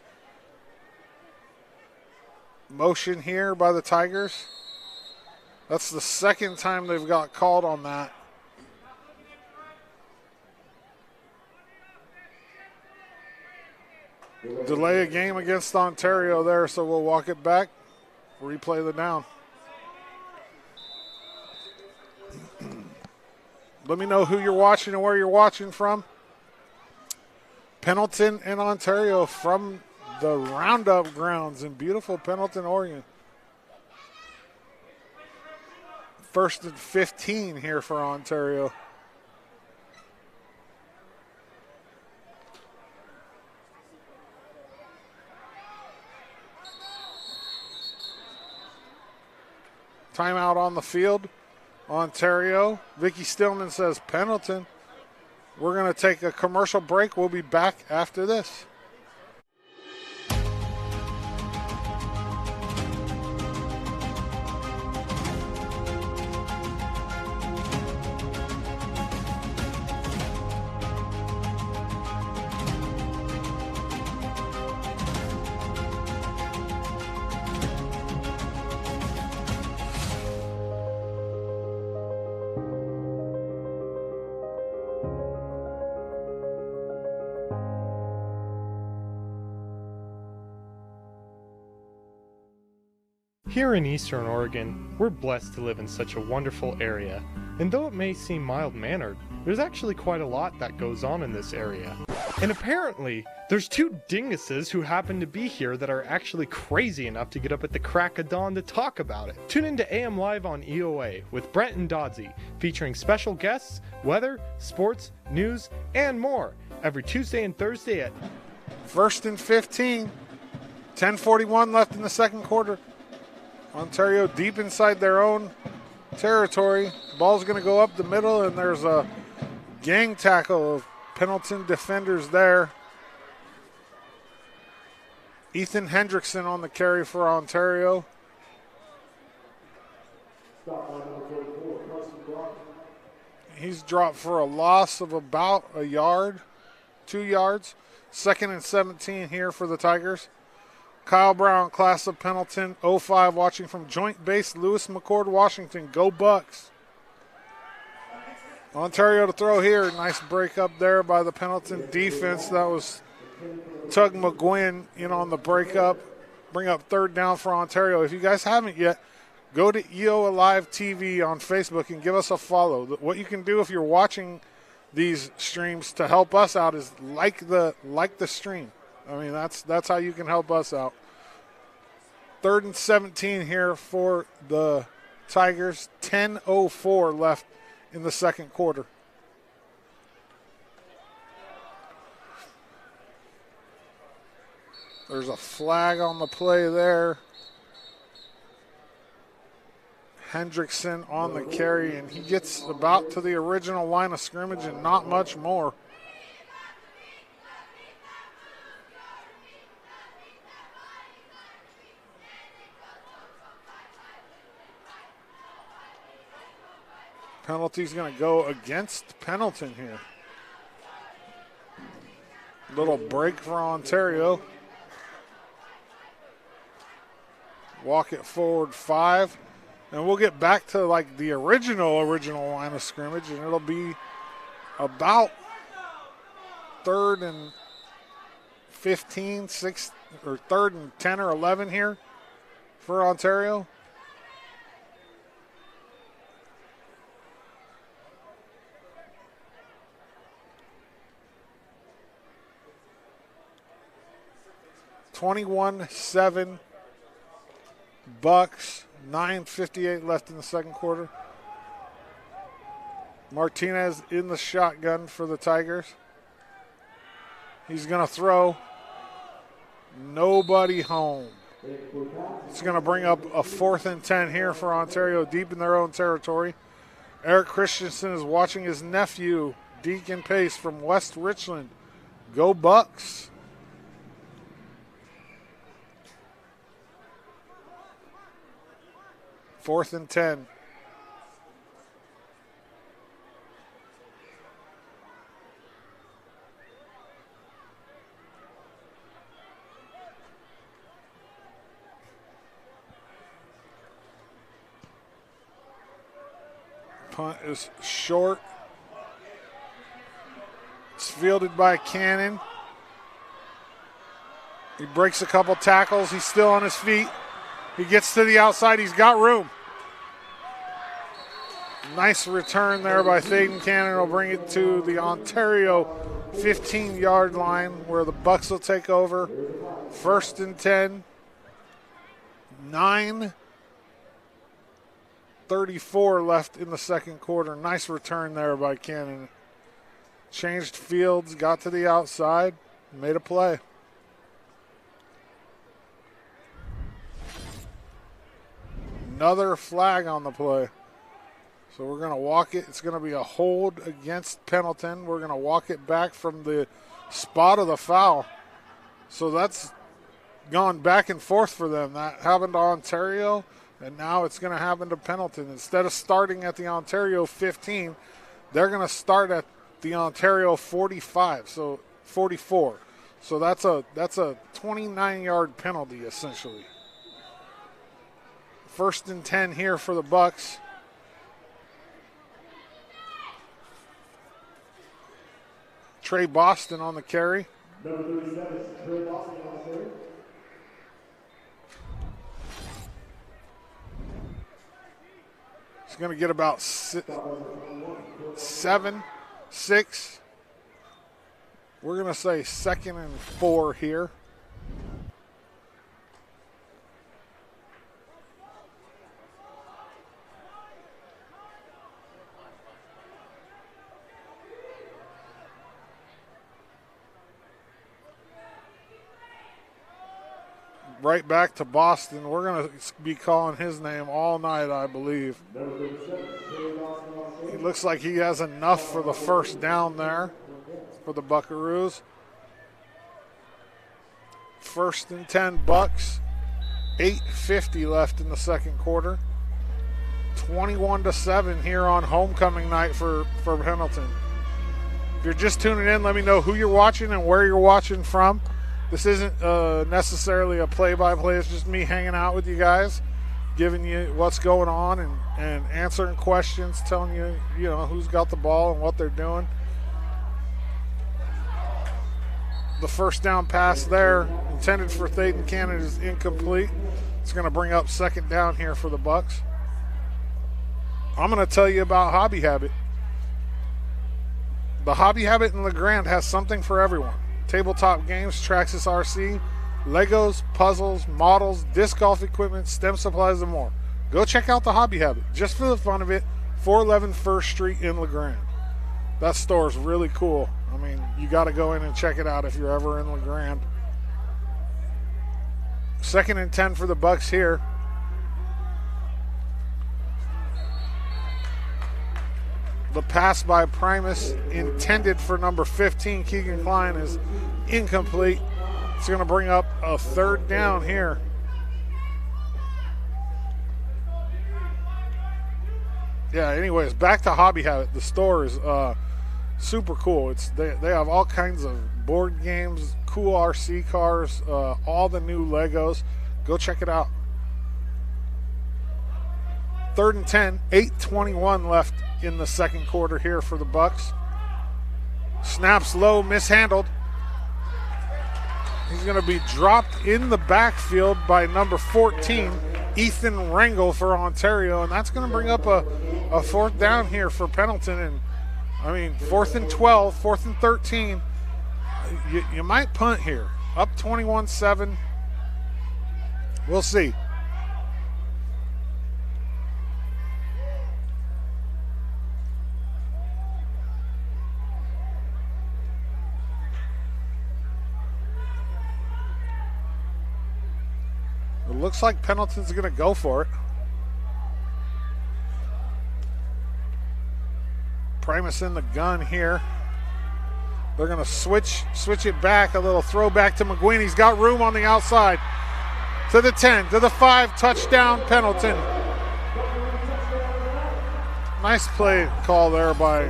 Motion here by the Tigers. That's the second time they've got called on that. Delay a game against Ontario there, so we'll walk it back, replay the down. Let me know who you're watching and where you're watching from. Pendleton and Ontario from the Roundup grounds in beautiful Pendleton, Oregon. 1st and 15 here for Ontario. Timeout on the field. Ontario. Vicky Stillman says Pendleton. We're going to take a commercial break. We'll be back after this. Here in Eastern Oregon, we're blessed to live in such a wonderful area, and though it may seem mild-mannered, there's actually quite a lot that goes on in this area. And apparently, there's two dinguses who happen to be here that are actually crazy enough to get up at the crack of dawn to talk about it. Tune into AM Live on EOA with Brent and Dodsey, featuring special guests, weather, sports, news, and more, every Tuesday and Thursday at 1st and 15. 10:41 left in the second quarter. Ontario deep inside their own territory. Ball's going to go up the middle, and there's a gang tackle of Pendleton defenders there. Ethan Hendrickson on the carry for Ontario. He's dropped for a loss of about a yard, 2 yards. 2nd and 17 here for the Tigers. Kyle Brown, class of Pendleton, 05, watching from Joint Base, Lewis McCord, Washington. Go Bucks. Ontario to throw here. Nice break up there by the Pendleton defense. That was Tug McGuinn in on the breakup. Bring up 3rd down for Ontario. If you guys haven't yet, go to EO Alive TV on Facebook and give us a follow. What you can do if you're watching these streams to help us out is like the stream. I mean, that's how you can help us out. 3rd and 17 here for the Tigers. 10:04 left in the second quarter. There's a flag on the play there. Hendrickson on the carry, and he gets about to the original line of scrimmage and not much more. Penalty's going to go against Pendleton here. Little break for Ontario. Walk it forward 5. And we'll get back to like the original line of scrimmage, and it'll be about 3rd and 15, 6, or 3rd and 10 or 11 here for Ontario. (21-7) Bucks. 9:58 left in the second quarter. Martinez in the shotgun for the Tigers. He's going to throw. Nobody home. It's going to bring up a 4th and 10 here for Ontario, deep in their own territory. Eric Christensen is watching his nephew, Deacon Pace, from West Richland. Go Bucks. Fourth and 10. Punt is short. It's fielded by Cannon. He breaks a couple tackles. He's still on his feet. He gets to the outside. He's got room. Nice return there by Thaden Cannon. Will bring it to the Ontario 15-yard line where the Bucks will take over. 1st and 10. 9:34 left in the second quarter. Nice return there by Cannon. Changed fields, got to the outside, made a play. Another flag on the play. So we're going to walk it. It's going to be a hold against Pendleton. We're going to walk it back from the spot of the foul. So that's gone back and forth for them. That happened to Ontario, and now it's going to happen to Pendleton. Instead of starting at the Ontario 15, they're going to start at the Ontario 45, so 44. So that's a 29-yard penalty essentially. 1st and 10 here for the Bucks. Trey Boston on the carry. Number 37, Trey Boston on the carry. He's going to get about 7, 6. We're going to say 2nd and 4 here. Right back to Boston. We're going to be calling his name all night, I believe. He looks like he has enough for the first down there for the Buckaroos. 1st and 10 Bucks. 8:50 left in the second quarter. 21-7 here on homecoming night for Pendleton. If you're just tuning in, let me know who you're watching and where you're watching from. This isn't necessarily a play-by-play. It's just me hanging out with you guys, giving you what's going on and answering questions, telling you, who's got the ball and what they're doing. The first down pass there, intended for Thayton Cannon, is incomplete. It's going to bring up 2nd down here for the Bucks. I'm going to tell you about Hobby Habit. The Hobby Habit in LeGrand has something for everyone. Tabletop games, Traxxas RC, Legos, puzzles, models, disc golf equipment, STEM supplies, and more. Go check out the Hobby Habit, just for the fun of it, 411 1st Street in LeGrand. That store is really cool. I mean, you got to go in and check it out if you're ever in LeGrand. 2nd and 10 for the Bucks here. The pass by Primus, intended for number 15, Keegan Klein, is incomplete. It's going to bring up a 3rd down here. Yeah, anyways, back to Hobby Habit. The store is super cool. They have all kinds of board games, cool RC cars, all the new Legos. Go check it out. 3rd and 10, 8:21 left in the second quarter here for the Bucks. Snaps low, mishandled. He's going to be dropped in the backfield by number 14, Ethan Rangel for Ontario, and that's going to bring up a 4th down here for Pendleton. And I mean, 4th and 12, 4th and 13. You might punt here. Up 21-7. We'll see. It looks like Pendleton's going to go for it. Primus in the gun here. They're going to switch it back, a little throwback to McGuinn. He's got room on the outside. To the 10, to the 5, touchdown Pendleton. Nice play call there by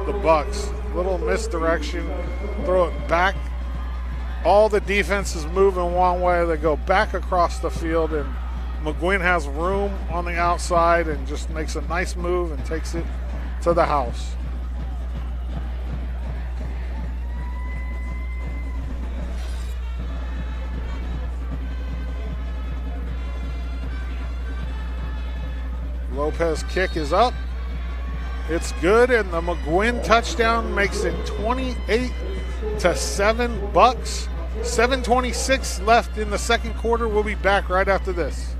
the Bucks. Little misdirection, throw it back. All the defense is moving one way. They go back across the field, and McGuinn has room on the outside and just makes a nice move and takes it to the house. Lopez kick is up. It's good, and the McGuinn touchdown makes it 28-7 Bucks. 7:26 left in the second quarter. We'll be back right after this.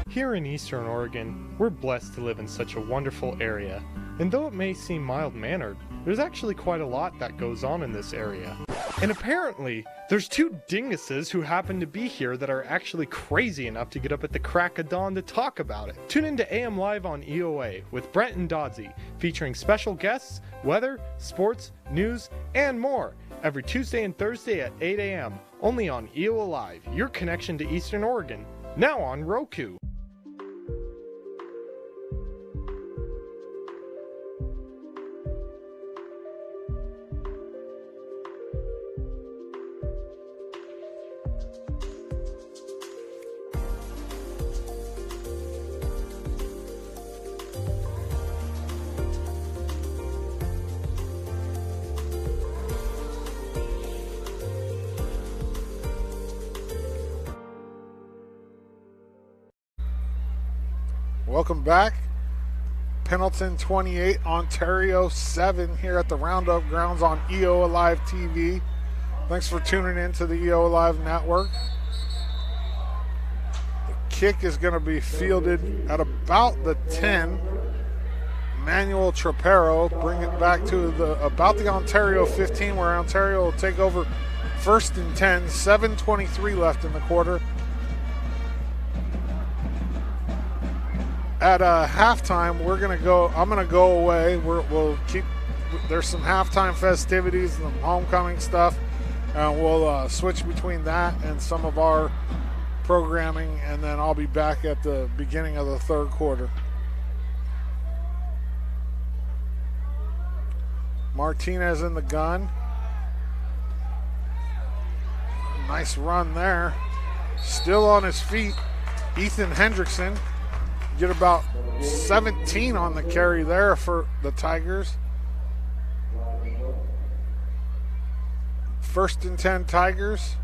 Here in Eastern Oregon, we're blessed to live in such a wonderful area. And though it may seem mild-mannered, there's actually quite a lot that goes on in this area. And apparently, there's 2 dinguses who happen to be here that are actually crazy enough to get up at the crack of dawn to talk about it. Tune into AM Live on EOA with Brent and Dodzy, featuring special guests, weather, sports, news, and more, every Tuesday and Thursday at 8 a.m., only on EOA Live, your connection to Eastern Oregon, now on Roku. Welcome back. Pendleton 28, Ontario 7 here at the Roundup Grounds on EOA Live TV. Thanks for tuning in to the EOA Live network. The kick is going to be fielded at about the 10. Manuel Trapero bring it back to about the Ontario 15, where Ontario will take over 1st and 10. 7:23 left in the quarter. At halftime, I'm gonna go away. We'll keep. There's some halftime festivities, some homecoming stuff, and we'll switch between that and some of our programming, and then I'll be back at the beginning of the 3rd quarter. Martinez in the gun. Nice run there. Still on his feet, Ethan Hendrickson. Get about 17 on the carry there for the Tigers. 1st and 10 Tigers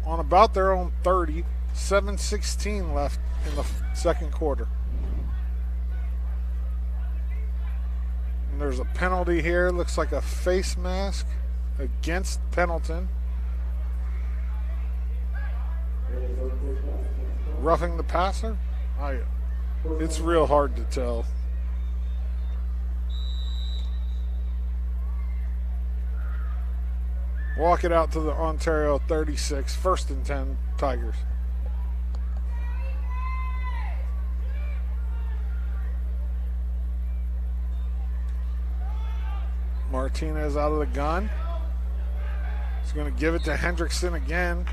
on about their own 30. 7:16 left in the 2nd quarter. And there's a penalty here. Looks like a face mask against Pendleton. Roughing the passer? It's real hard to tell. Walk it out to the Ontario 36, 1st and 10 Tigers. Martinez out of the gun. He's going to give it to Hendrickson again.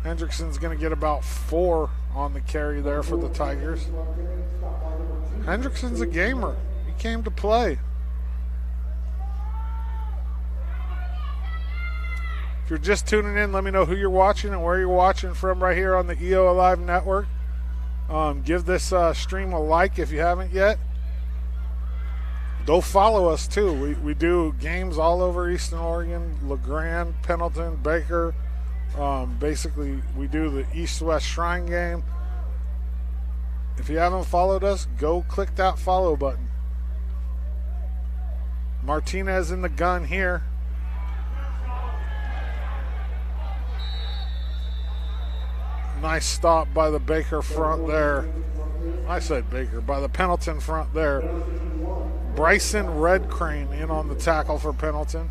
Hendrickson's going to get about 4 on the carry there for the Tigers. Hendrickson's a gamer. He came to play. If you're just tuning in, let me know who you're watching and where you're watching from right here on the EOA Live network. Give this stream a like if you haven't yet. Go follow us too. We do games all over Eastern Oregon, LeGrand, Pendleton, Baker. Basically, we do the East-West Shrine game. If you haven't followed us, go click that follow button. Martinez in the gun here. Nice stop by the Baker front there. I said Baker, by the Pendleton front there. Bryson Redcrane in on the tackle for Pendleton.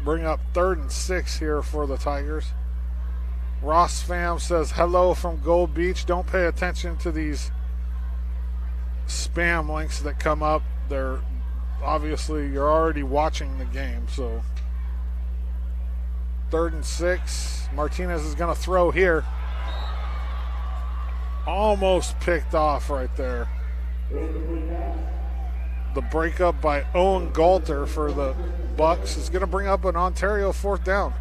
Bring up 3rd and 6 here for the Tigers. Ross Pham says hello from Gold Beach. Don't pay attention to these spam links that come up. They're obviously, you're already watching the game. So 3rd and 6. Martinez is going to throw here. Almost picked off right there. The breakup by Owen Galter for the Bucks is going to bring up an Ontario 4th down.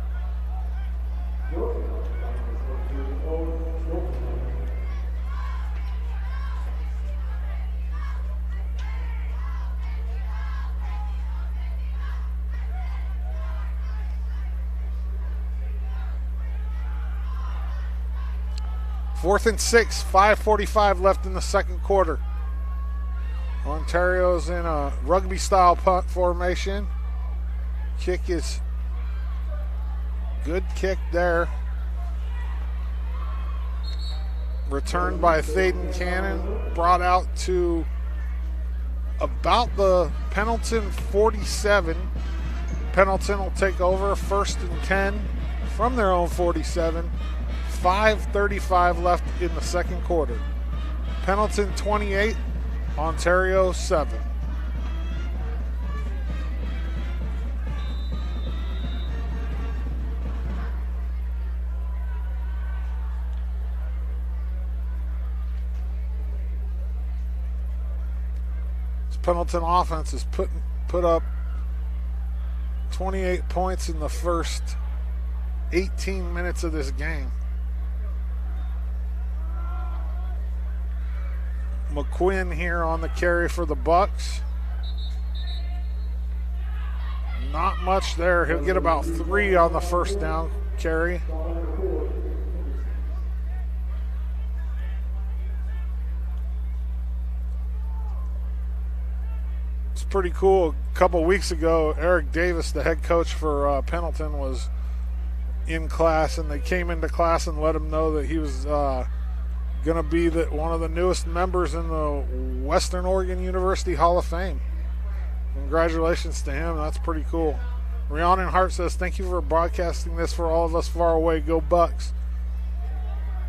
Fourth and 6, 5:45 left in the 2nd quarter. Ontario's in a rugby-style punt formation. Kick is good kick there. Returned by Thaden Cannon. Brought out to about the Pendleton 47. Pendleton will take over 1st and 10 from their own 47. 5:35 left in the second quarter. Pendleton 28, Ontario 7. This Pendleton offense has put up 28 points in the first 18 minutes of this game. McQuinn here on the carry for the Bucks. Not much there. He'll get about 3 on the first down carry. It's pretty cool. A couple weeks ago, Eric Davis, the head coach for Pendleton, was in class, and they came into class and let him know that he was going to be one of the newest members in the Western Oregon University Hall of Fame. Congratulations to him. That's pretty cool. Rhiannon Hart says, thank you for broadcasting this for all of us far away. Go Bucks.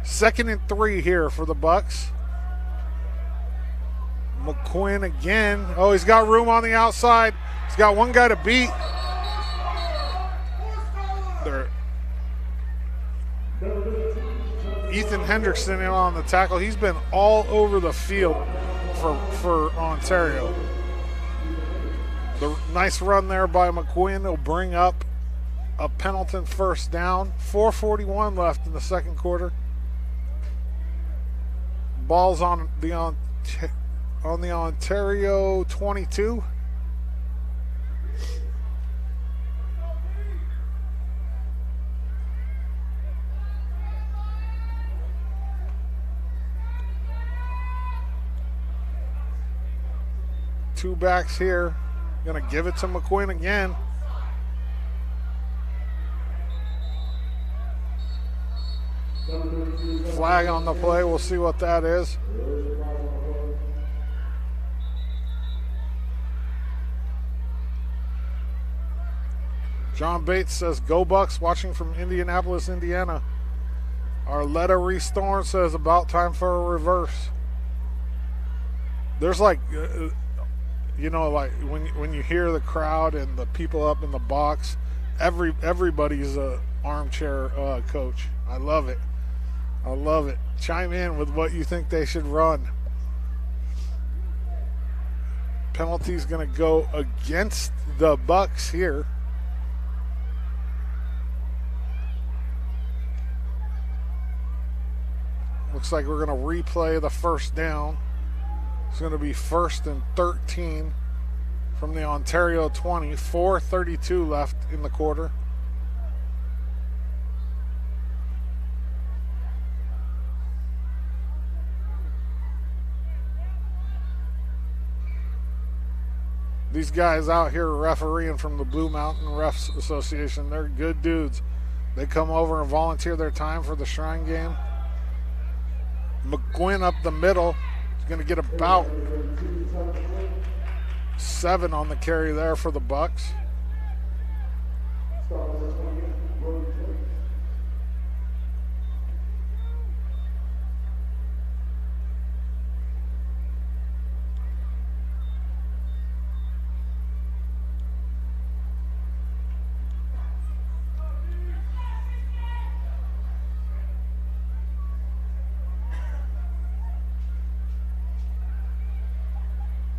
2nd and 3 here for the Bucks. McQuinn again. Oh, he's got room on the outside. He's got one guy to beat. There. Ethan Hendrickson in on the tackle. He's been all over the field for Ontario. The nice run there by McQuinn will bring up a Pendleton first down. 4:41 left in the second quarter. Ball's on the Ontario 22. Two backs here. Going to give it to McQuinn again. Flag on the play. We'll see what that is. John Bates says, go Bucks, watching from Indianapolis, Indiana. Arletta Reese Thorne says, about time for a reverse. There's like... like when you hear the crowd and the people up in the box, everybody's a armchair coach. I love it. I love it. Chime in with what you think they should run. Penalty's going to go against the Bucks here. Looks like we're going to replay the first down. It's going to be 1st and 13 from the Ontario 20. 4:32 left in the quarter. These guys out here refereeing from the Blue Mountain Refs Association, they're good dudes. They come over and volunteer their time for the Shrine game. McQuinn up the middle. Going to get about 7 on the carry there for the Bucks.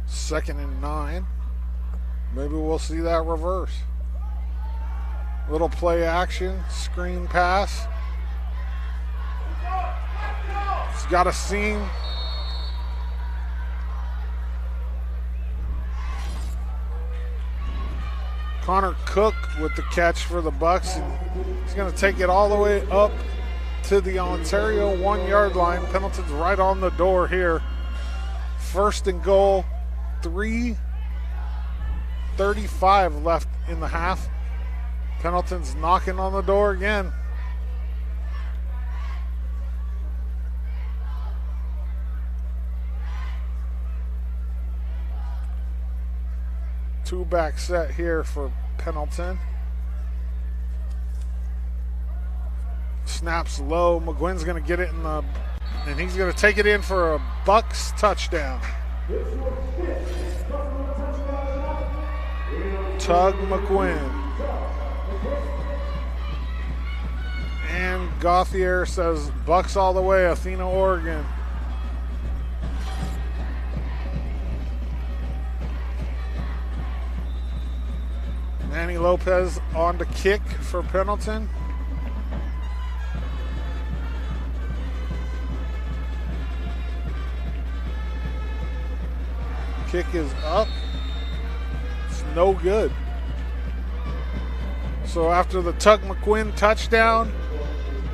Second and 9. Maybe we'll see that reverse. Little play action, screen pass. He's got a seam. Connor Cook with the catch for the Bucks. And he's going to take it all the way up to the Ontario 1-yard line. Pendleton's right on the door here. 1st and goal. 3:35 left in the half. Pendleton's knocking on the door again. Two-back set here for Pendleton. Snaps low. McGuinn's going to get it and he's going to take it in for a Bucks touchdown. Tug McGuinn. And Gauthier says Bucks all the way, Athena, Oregon. Manny Lopez on to kick for Pendleton. Kick is up. It's no good. So after the Tug McGuinn touchdown,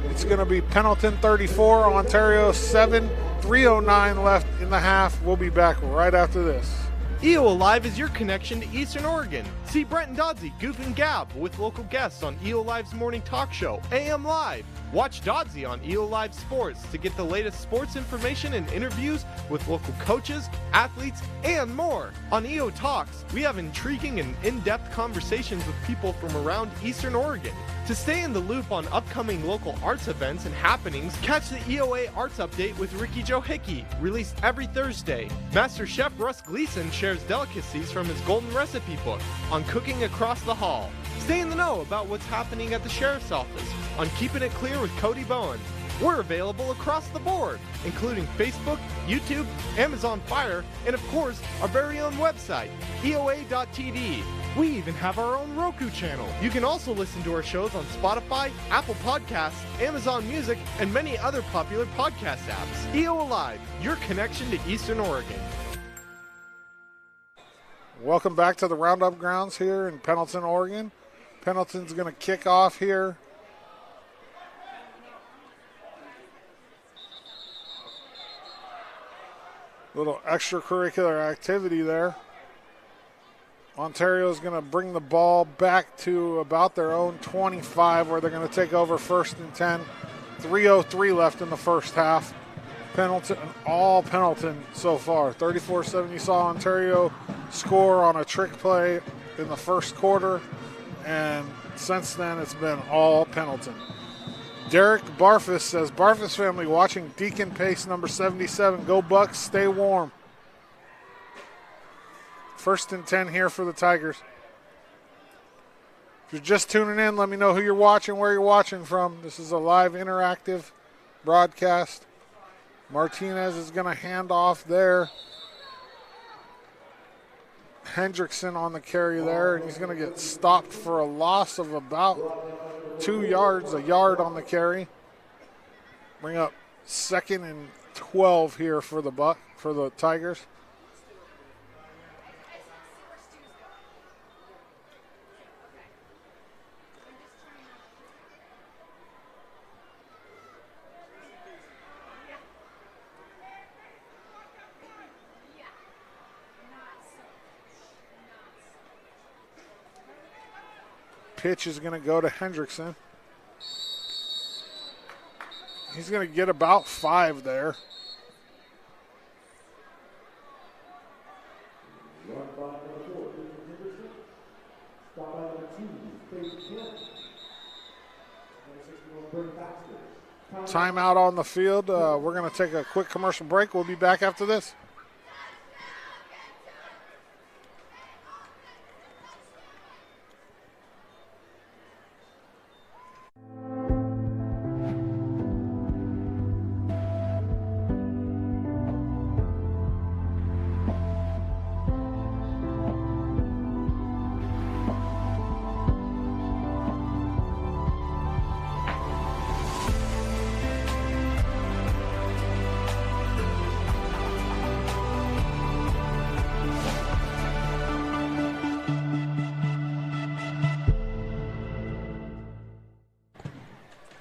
it's going to be Pendleton 34, Ontario 7, 3:09 left in the half. We'll be back right after this. EO Alive is your connection to Eastern Oregon. See Brent and Dodsey goof and gab with local guests on EO Live's morning talk show, AM Live. Watch Dodsey on EO Live Sports to get the latest sports information and interviews with local coaches, athletes, and more. On EO Talks, we have intriguing and in-depth conversations with people from around Eastern Oregon. To stay in the loop on upcoming local arts events and happenings, catch the EOA Arts Update with Ricky Joe Hickey, released every Thursday. Master Chef Russ Gleason shares delicacies from his Golden Recipe book on cooking across the hall. Stay in the know about what's happening at the Sheriff's Office on Keeping It Clear with Cody Bowen. We're available across the board, including Facebook, YouTube, Amazon Fire, and of course, our very own website, EOA.tv. We even have our own Roku channel. You can also listen to our shows on Spotify, Apple Podcasts, Amazon Music, and many other popular podcast apps. EO Alive, your connection to Eastern Oregon. Welcome back to the Roundup grounds here in Pendleton, Oregon. Pendleton's going to kick off here. Little extracurricular activity there. Ontario's going to bring the ball back to about their own 25 where they're going to take over 1st and 10. 3:03 left in the first half. Pendleton, all Pendleton so far. 34-7. You saw Ontario score on a trick play in the first quarter, and since then it's been all Pendleton. Derek Barfus says, Barfus family watching Deacon Pace number 77. Go Bucks, stay warm. 1st and 10 here for the Tigers. If you're just tuning in, let me know who you're watching, where you're watching from. This is a live interactive broadcast. Martinez is going to hand off there. Hendrickson on the carry there, and he's going to get stopped for a loss of about 2 yards, a yard on the carry. Bring up 2nd and 12 here for the Tigers. Pitch is going to go to Hendrickson. He's going to get about 5 there. Timeout on the field. We're going to take a quick commercial break. We'll be back after this.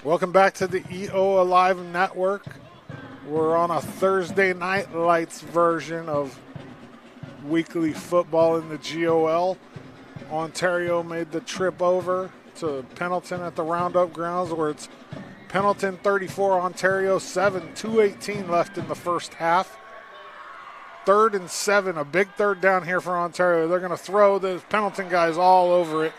Welcome back to the EO Alive Network. We're on a Thursday Night Lights version of weekly football in the GOL. Ontario made the trip over to Pendleton at the Roundup grounds where it's Pendleton 34, Ontario 7, 2:18 left in the first half. 3rd and 7, a big third down here for Ontario. They're going to throw the Pendleton guys all over it.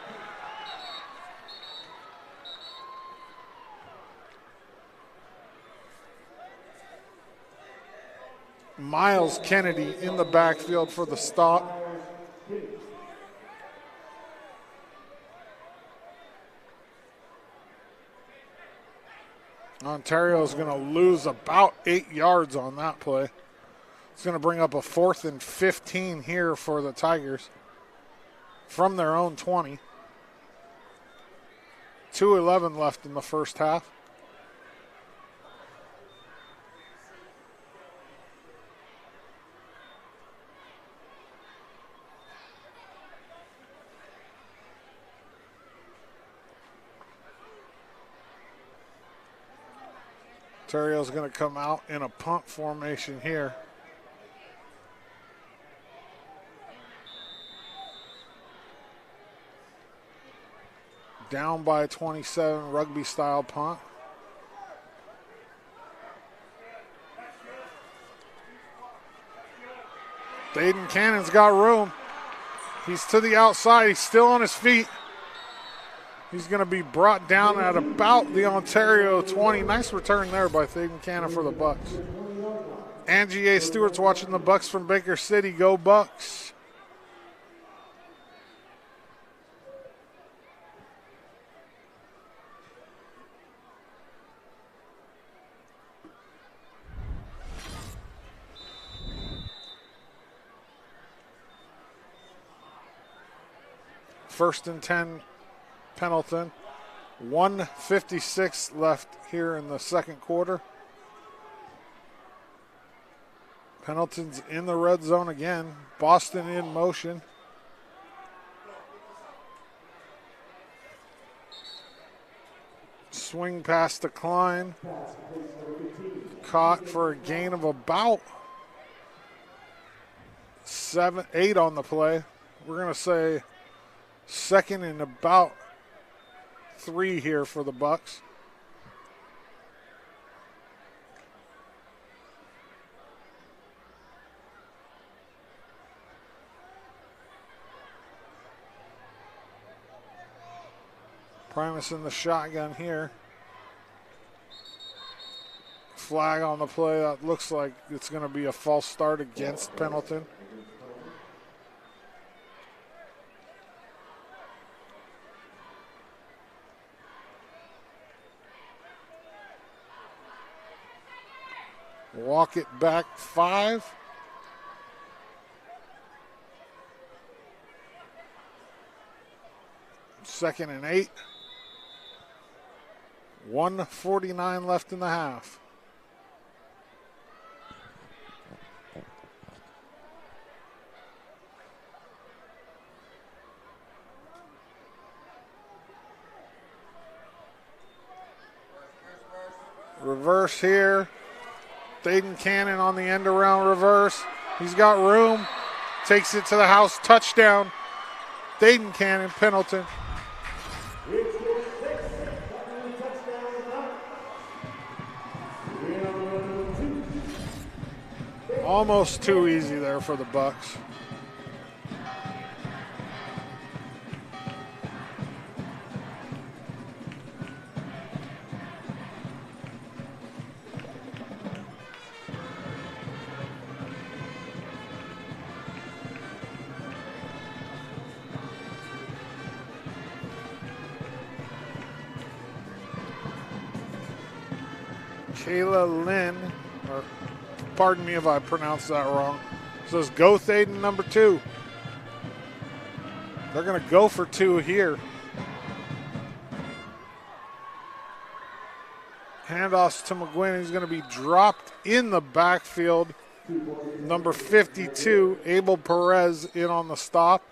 Miles Kennedy in the backfield for the stop. Ontario is going to lose about 8 yards on that play. It's going to bring up a 4th and 15 here for the Tigers from their own 20. 2:11 left in the first half. Ontario's going to come out in a punt formation here. Down by 27, rugby-style punt. Dayton Cannon's got room. He's to the outside. He's still on his feet. He's going to be brought down at about the Ontario 20. Nice return there by Dayton Cannon for the Bucks. Angie A. Stewart's watching the Bucks from Baker City. Go Bucks. First and 10, Pendleton. 1:56 left here in the second quarter. Pendleton's in the red zone again. Boston in motion. Swing pass to Klein. Caught for a gain of about 8 on the play. We're going to say second and about 3 here for the Bucks. Primus in the shotgun here. Flag on the play. That looks like it's going to be a false start against Pendleton. Walk it back 5. Second and 8. 1:49 left in the half. Reverse here. Dayton Cannon on the end around reverse. He's got room. Takes it to the house. Touchdown. Dayton Cannon, Pendleton. Almost too easy there for the Bucks. Kayla Lynn, or pardon me if I pronounced that wrong, says go Thaden number 2. They're going to go for 2 here. Handoffs to McGuinn. He's going to be dropped in the backfield. Number 52, Abel Perez, in on the stop.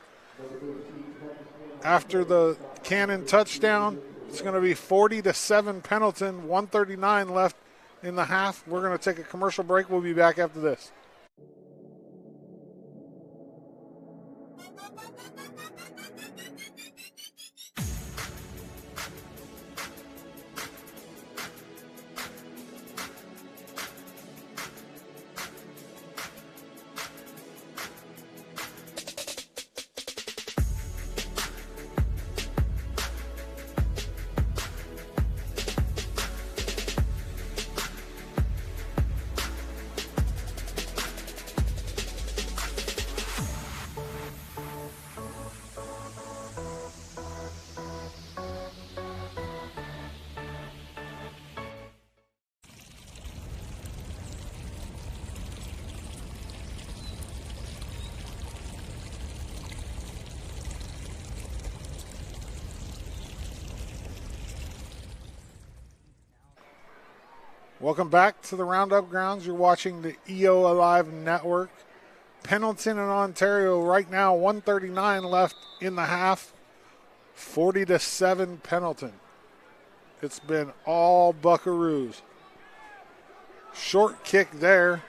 After the Cannon touchdown, it's going to be 40-7 Pendleton. 1:39 left in the half. We're going to take a commercial break. We'll be back after this. Welcome back to the Roundup Grounds. You're watching the EO Alive Network. Pendleton and Ontario right now, 1:39 left in the half. 40-7 Pendleton. It's been all Buckaroos. Short kick there.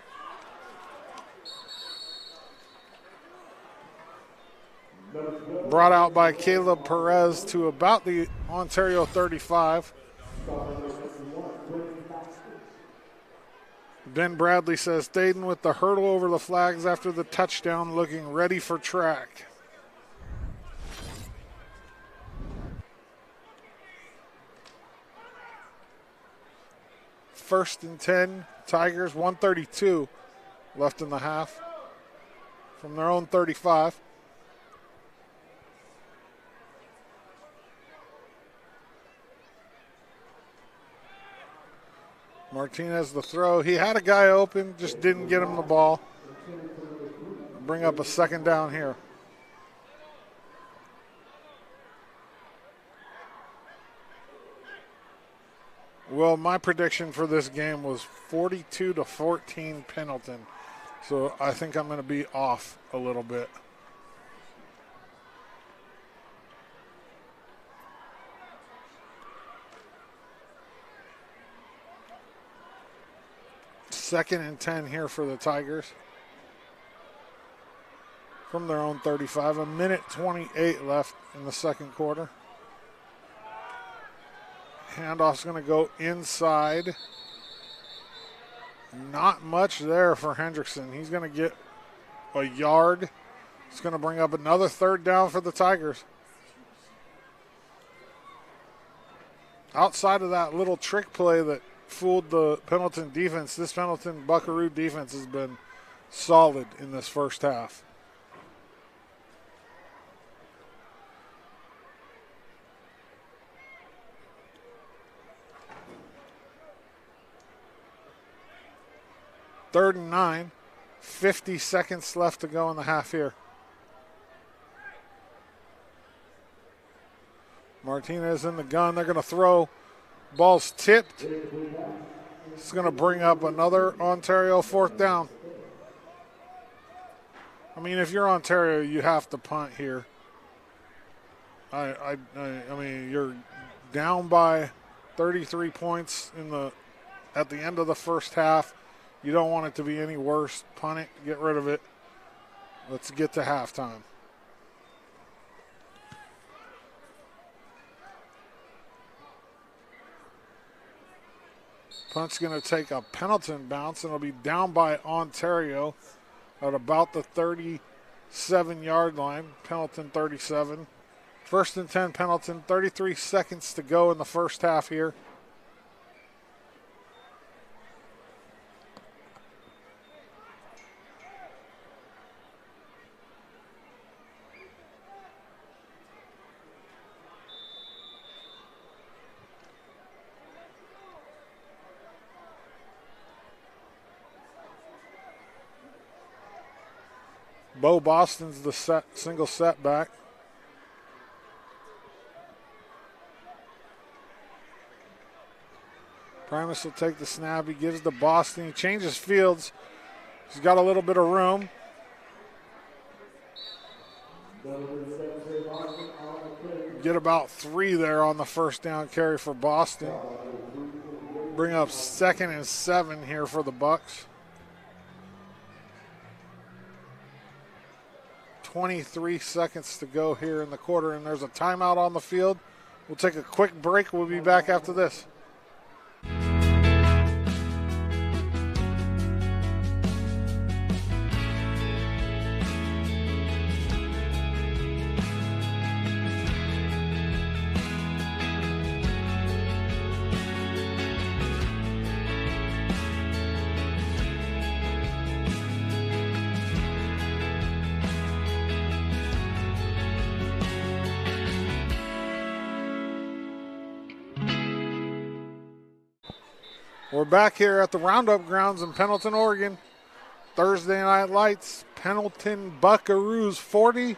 Brought out by Caleb Perez to about the Ontario 35. Ben Bradley says, Thaden with the hurdle over the flags after the touchdown, looking ready for track. First and 10, Tigers, 1:32 left in the half from their own 35. Martinez the throw. He had a guy open, just didn't get him the ball. Bring up a second down here. Well, my prediction for this game was 42-14 Pendleton. So I think I'm going to be off a little bit. Second and 10 here for the Tigers. From their own 35. 1:28 left in the second quarter. Handoff's going to go inside. Not much there for Hendrickson. He's going to get a yard. It's going to bring up another third down for the Tigers. Outside of that little trick play that fooled the Pendleton defense, this Pendleton Buckaroo defense has been solid in this first half. Third and 9, 50 seconds left to go in the half here. Martinez in the gun. They're going to throw. Ball's tipped. It's going to bring up another Ontario fourth down. I mean, if you're Ontario, you have to punt here. I mean, you're down by 33 points at the end of the first half. You don't want it to be any worse. Punt it, get rid of it. Let's get to halftime. Punt's going to take a Pendleton bounce, and it'll be down by Ontario at about the 37-yard line. Pendleton 37. First and 10, Pendleton. 33 seconds to go in the first half here. Bo Boston's the single setback. Primus will take the snap. He gives to Boston. He changes fields. He's got a little bit of room. Get about 3 there on the first down carry for Boston. Bring up 2nd and 7 here for the Bucks. 23 seconds to go here in the quarter, and there's a timeout on the field. We'll take a quick break. We'll be back after this. We're back here at the Roundup Grounds in Pendleton, Oregon. Thursday Night Lights, Pendleton Buckaroos 40,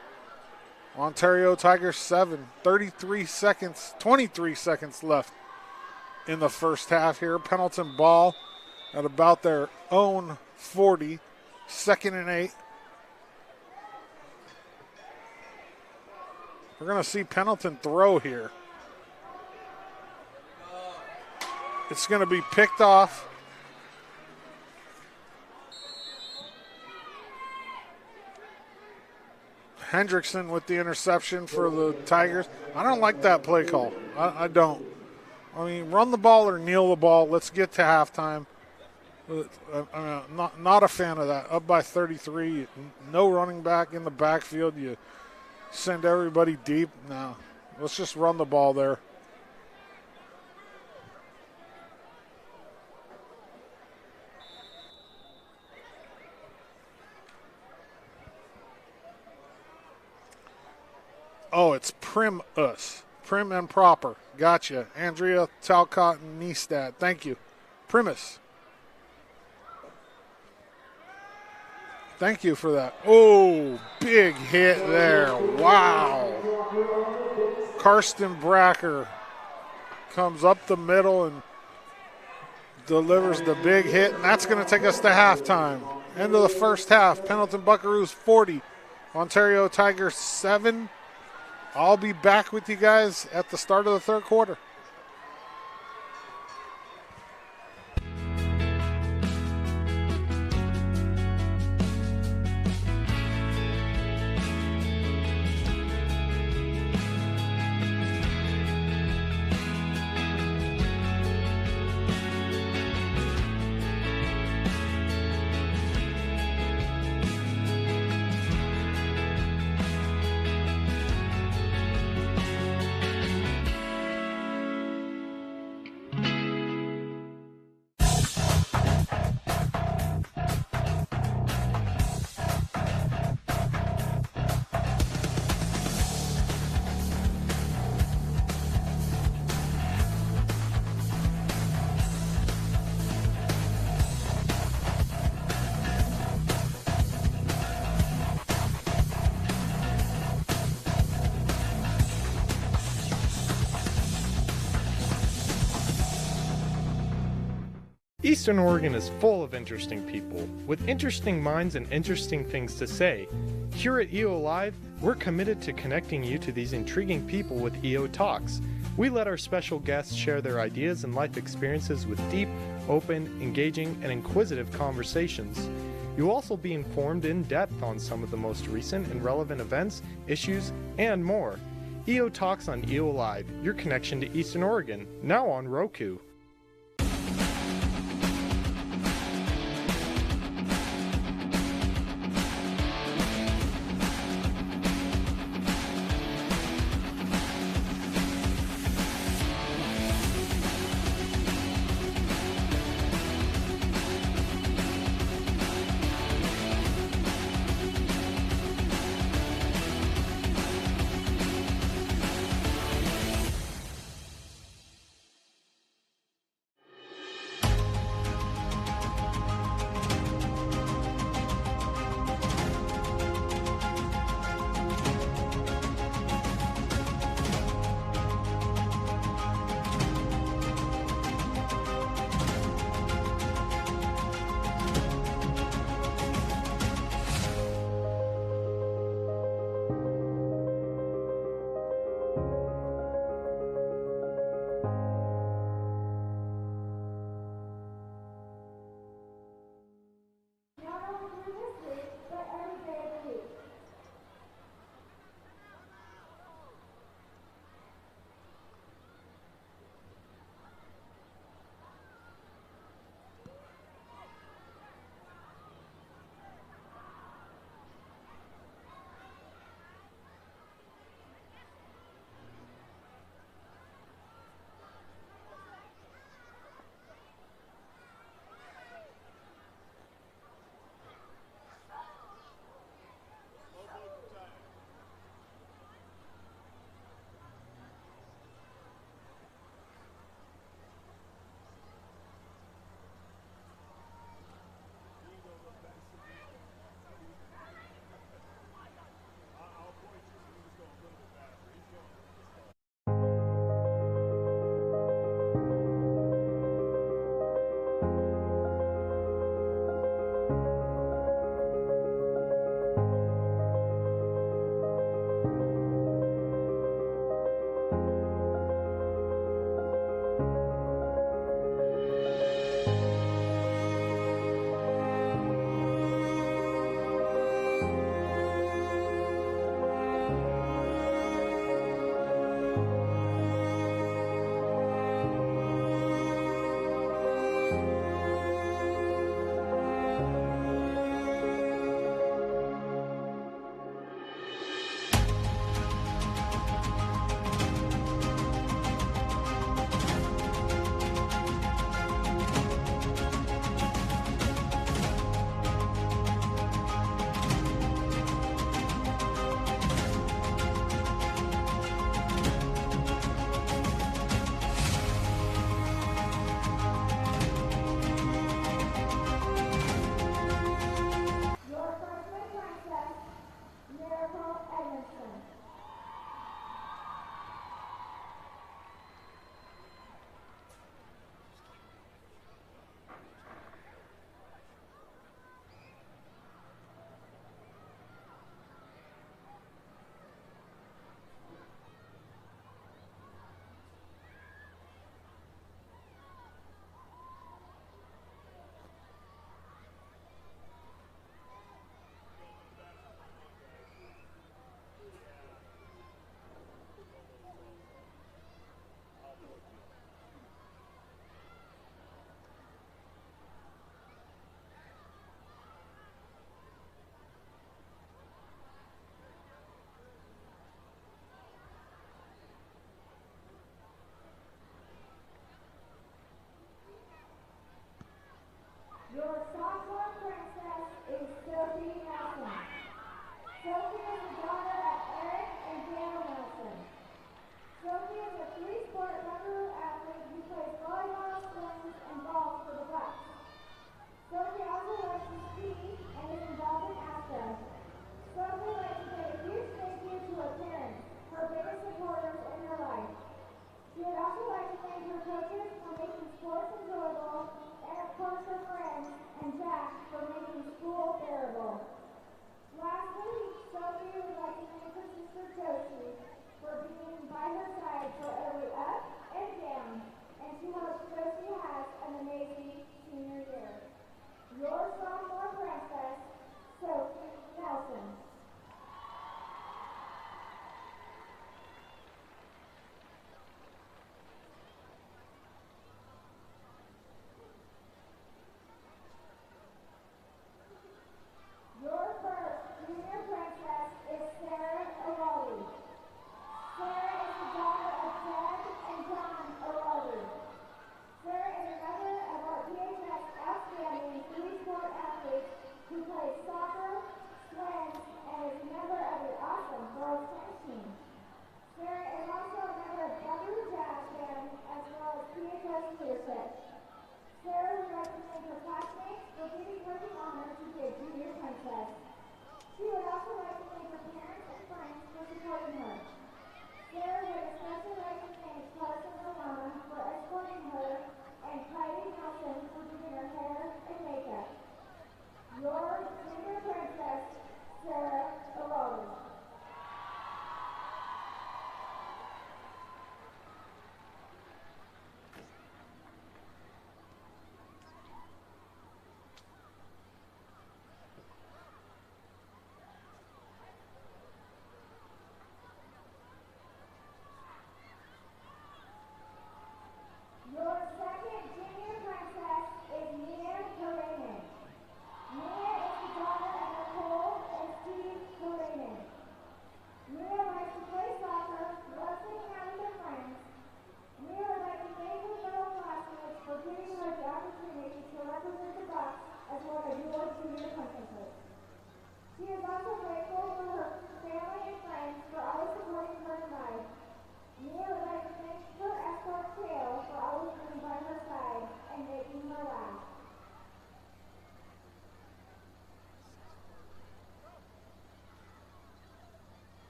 Ontario Tigers 7. 23 seconds left in the first half here. Pendleton ball at about their own 40, 2nd and 8. We're going to see Pendleton throw here. It's going to be picked off. Hendrickson with the interception for the Tigers. I don't like that play call. I don't. I mean, run the ball or kneel the ball. Let's get to halftime. I'm not a fan of that. Up by 33, no running back in the backfield. You send everybody deep. No, let's just run the ball there. Oh, it's Prim and proper. Gotcha. Andrea Talcott and Neestad. Thank you. Primus. Thank you for that. Oh, big hit there. Wow. Karsten Bracker comes up the middle and delivers the big hit, and that's going to take us to halftime. End of the first half. Pendleton Buckaroos 40, Ontario Tigers 7. I'll be back with you guys at the start of the third quarter. Eastern Oregon is full of interesting people, with interesting minds and interesting things to say. Here at EO Live, we're committed to connecting you to these intriguing people with EO Talks. We let our special guests share their ideas and life experiences with deep, open, engaging, and inquisitive conversations. You'll also be informed in depth on some of the most recent and relevant events, issues, and more. EO Talks on EO Live, your connection to Eastern Oregon, now on Roku.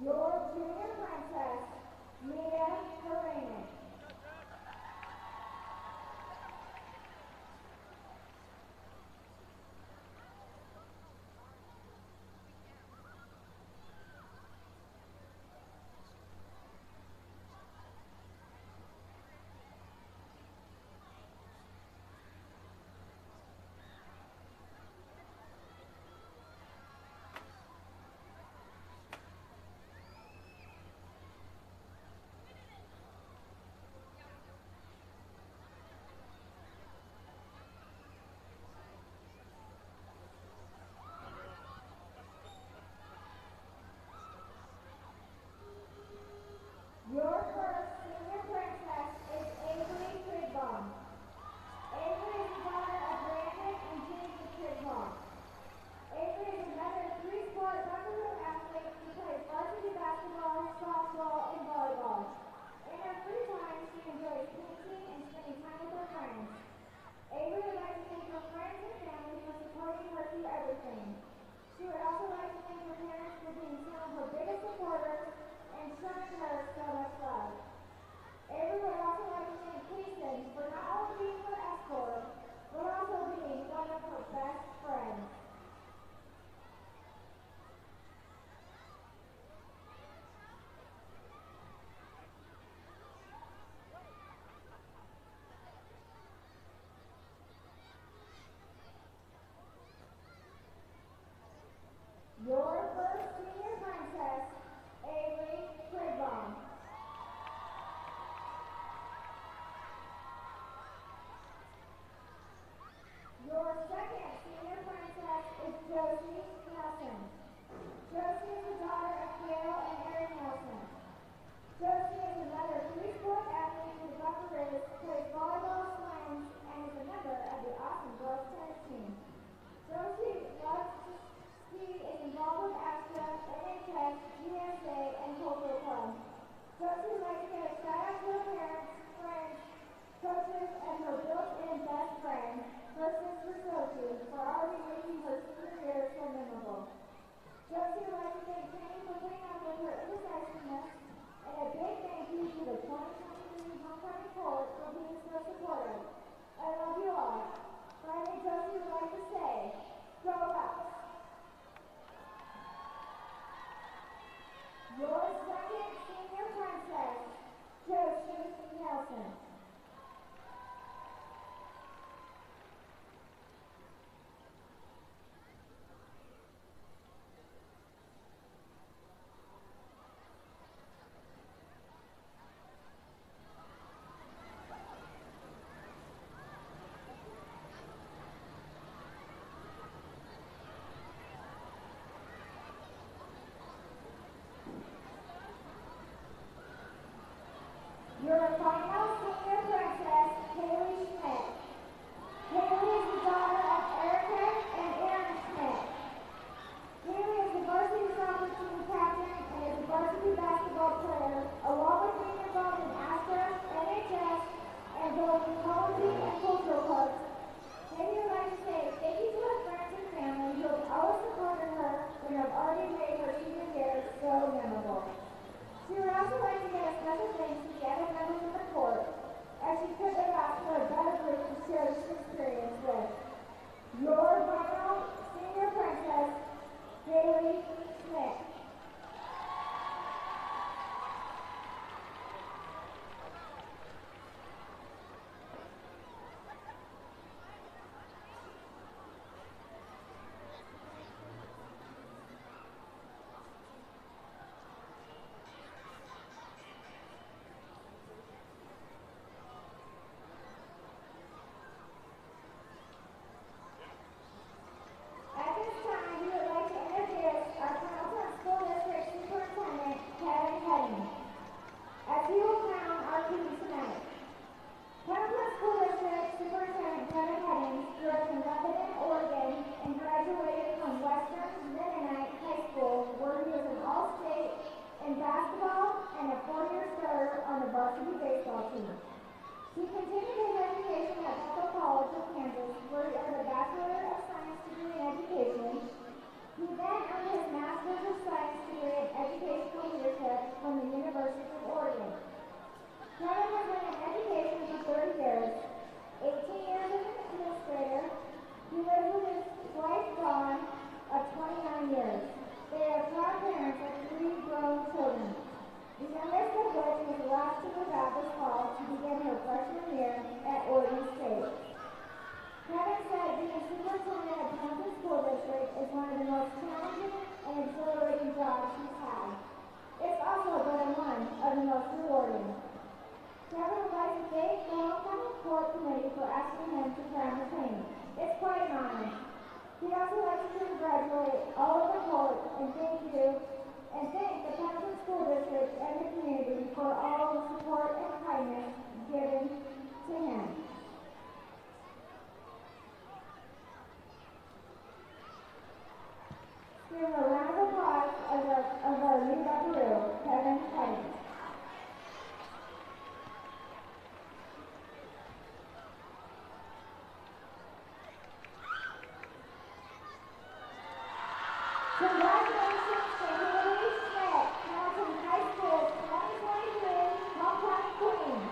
Your junior princess, Mia Karenin. Your first senior princess is Avery Tridbaum. Avery is the daughter of Brandon and James Tridbaum. Avery is another three-sport Buffalo athlete who plays varsity basketball, softball, and volleyball. In her free time, she enjoys painting and spending time with her friends. Avery would like to thank her friends and family for supporting her through everything. She would also like to thank her parents for being some of her biggest supporters and showing her so much love. Avery would also like to thank Jason for not only being her escort, but also being one of her best friends. Your first senior princess, Avery Tridbaum. Your second senior princess is Josie Nelson. Josie is the daughter of Gail and Erin Nelson. Josie is another three-sport athlete who plays volleyball, swims, and is a member of the awesome girls tennis team. Josie loves to ski, is involved with ASTRA, NHS, GSA, and Cultural Club. Josie would like to give a shout out to her parents, friends, coaches, and her built-in best friend, her sister Sophie, for already making her senior year so memorable. Josie would like to thank Penny for putting up with her indecisiveness, and a big thank you to the 2023 Homecoming Court for being so supportive. I love you all. Finally, Josie would like to say, go Bucks! Your second senior princess, Josie Nelson. Your final senior princess, Haley Schmidt. Haley is the daughter of Erica and Aaron Schmidt. Haley is the varsity soccer team captain and is a varsity basketball player, along with being involved in ASTRA, NHS, and both policy and cultural clubs. Haley would like to say thank you to her friends and family who have always supported her and have already made her senior year so memorable. She would also like to give a special thanks to the other members of the court, as she couldn't have asked for a better group to share this experience with. Your final senior princess, Haley Schmidt. At this time, we would like to introduce our Pendleton School District Superintendent, Kevin Heading, as he will crown our team tonight. Pendleton School District Superintendent Kevin Heading grew up in Lebanon, Oregon, and graduated from Western Mennonite High School, where he was an All-State in basketball and a 4-year starter on the varsity baseball team. He continued his education at Bethel College of Kansas, where he earned a Bachelor of Science degree in Education. He then earned his Master's of Science degree in Educational We'd also like to congratulate all of the court and thank the Pendleton School District and the community for all the support and kindness given to him. Give him a round of applause of our new referee, Kevin Cuddy. Congratulations to Haley Schmidt, Pendleton High School's 2023 Homecoming Queen.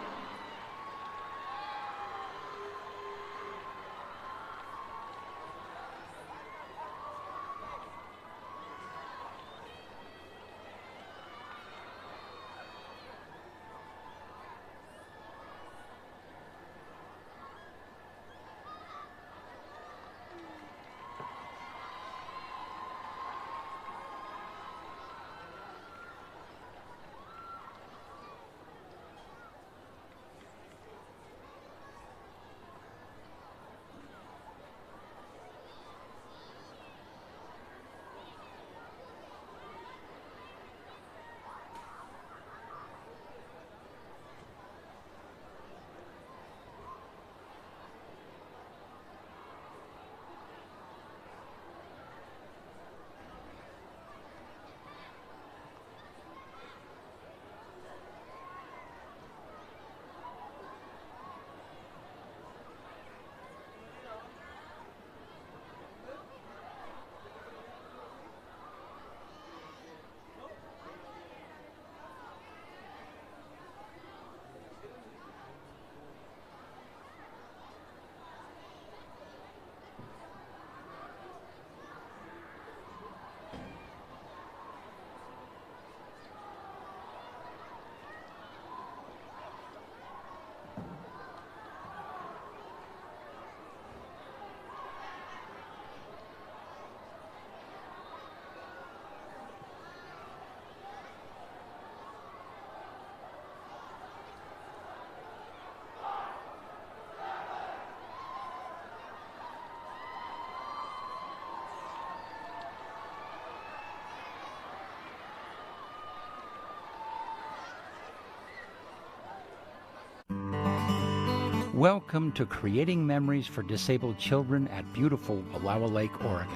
Welcome to Creating Memories for Disabled Children at beautiful Wallowa Lake, Oregon.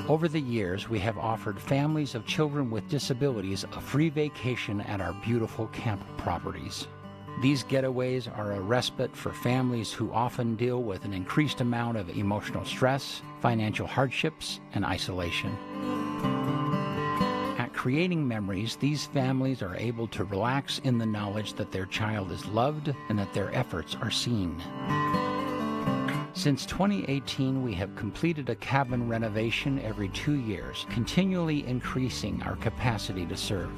Over the years, we have offered families of children with disabilities a free vacation at our beautiful camp properties. These getaways are a respite for families who often deal with an increased amount of emotional stress, financial hardships, and isolation. At Creating Memories, these families are able to relax in the knowledge that their child is loved and that their efforts are seen. Since 2018, we have completed a cabin renovation every 2 years, continually increasing our capacity to serve.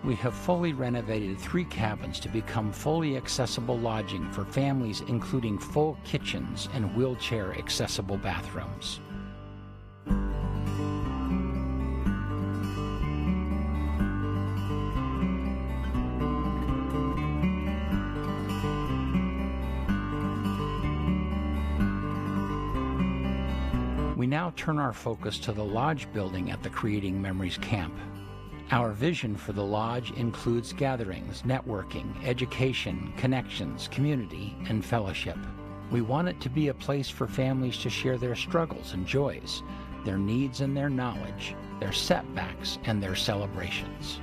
We have fully renovated 3 cabins to become fully accessible lodging for families, including full kitchens and wheelchair-accessible bathrooms. We now turn our focus to the lodge building at the Creating Memories camp. Our vision for the lodge includes gatherings, networking, education, connections, community, and fellowship. We want it to be a place for families to share their struggles and joys, their needs and their knowledge, their setbacks and their celebrations.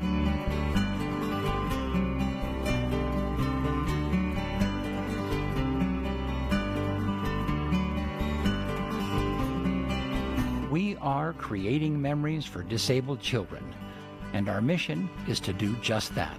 We are Creating Memories for Disabled Children, and our mission is to do just that.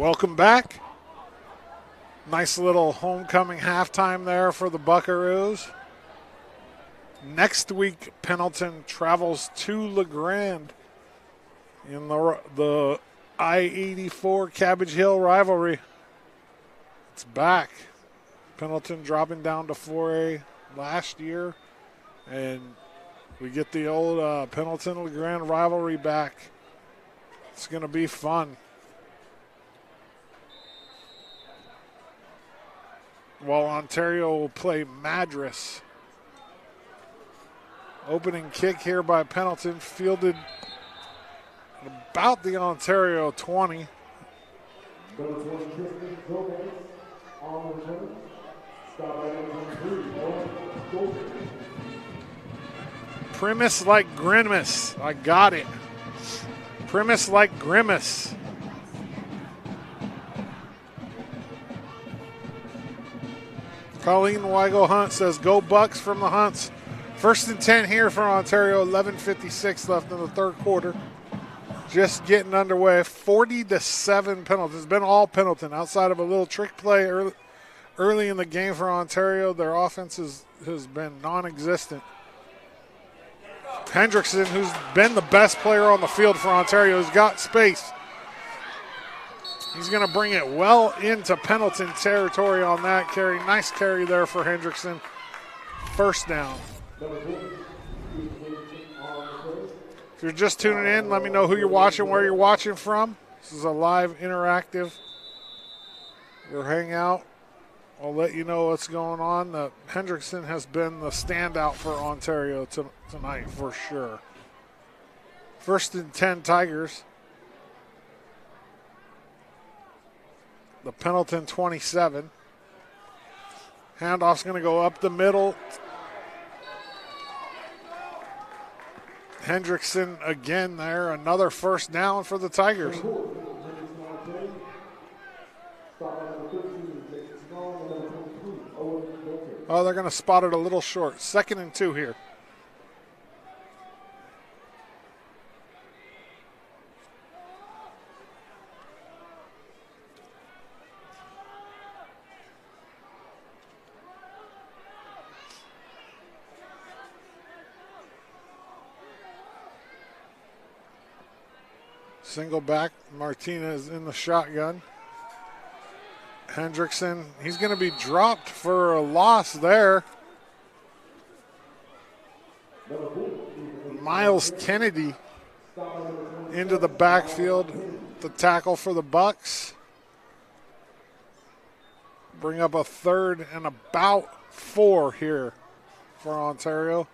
Welcome back. Nice little homecoming halftime there for the Buckaroos. Next week, Pendleton travels to LeGrand in the I-84 Cabbage Hill rivalry. It's back. Pendleton dropping down to 4A last year, and we get the old Pendleton-LeGrand rivalry back. It's going to be fun. While Ontario will play Madras. Opening kick here by Pendleton, fielded about the Ontario 20. Premise like grimace. I got it. Premise like grimace. Colleen Weigel Hunt says, go Bucks from the Hunts. 1st and 10 here for Ontario, 11:56 left in the third quarter. Just getting underway, 40-7 Pendleton. It's been all Pendleton outside of a little trick play early in the game for Ontario. Their offense has been non-existent. Hendrickson, who's been the best player on the field for Ontario, has got space. He's going to bring it well into Pendleton territory on that carry. Nice carry there for Hendrickson. First down. If you're just tuning in, let me know who you're watching, where you're watching from. This is a live interactive. We're hanging out. I'll let you know what's going on. Hendrickson has been the standout for Ontario tonight for sure. 1st and 10 Tigers. The Pendleton 27. Handoff's going to go up the middle. Hendrickson again there. Another first down for the Tigers. Oh, they're going to spot it a little short. 2nd and 2 here. Single back, Martinez in the shotgun. Hendrickson, he's going to be dropped for a loss there. Miles Kennedy into the backfield, the tackle for the Bucks. Bring up a 3rd and about 4 here for Ontario.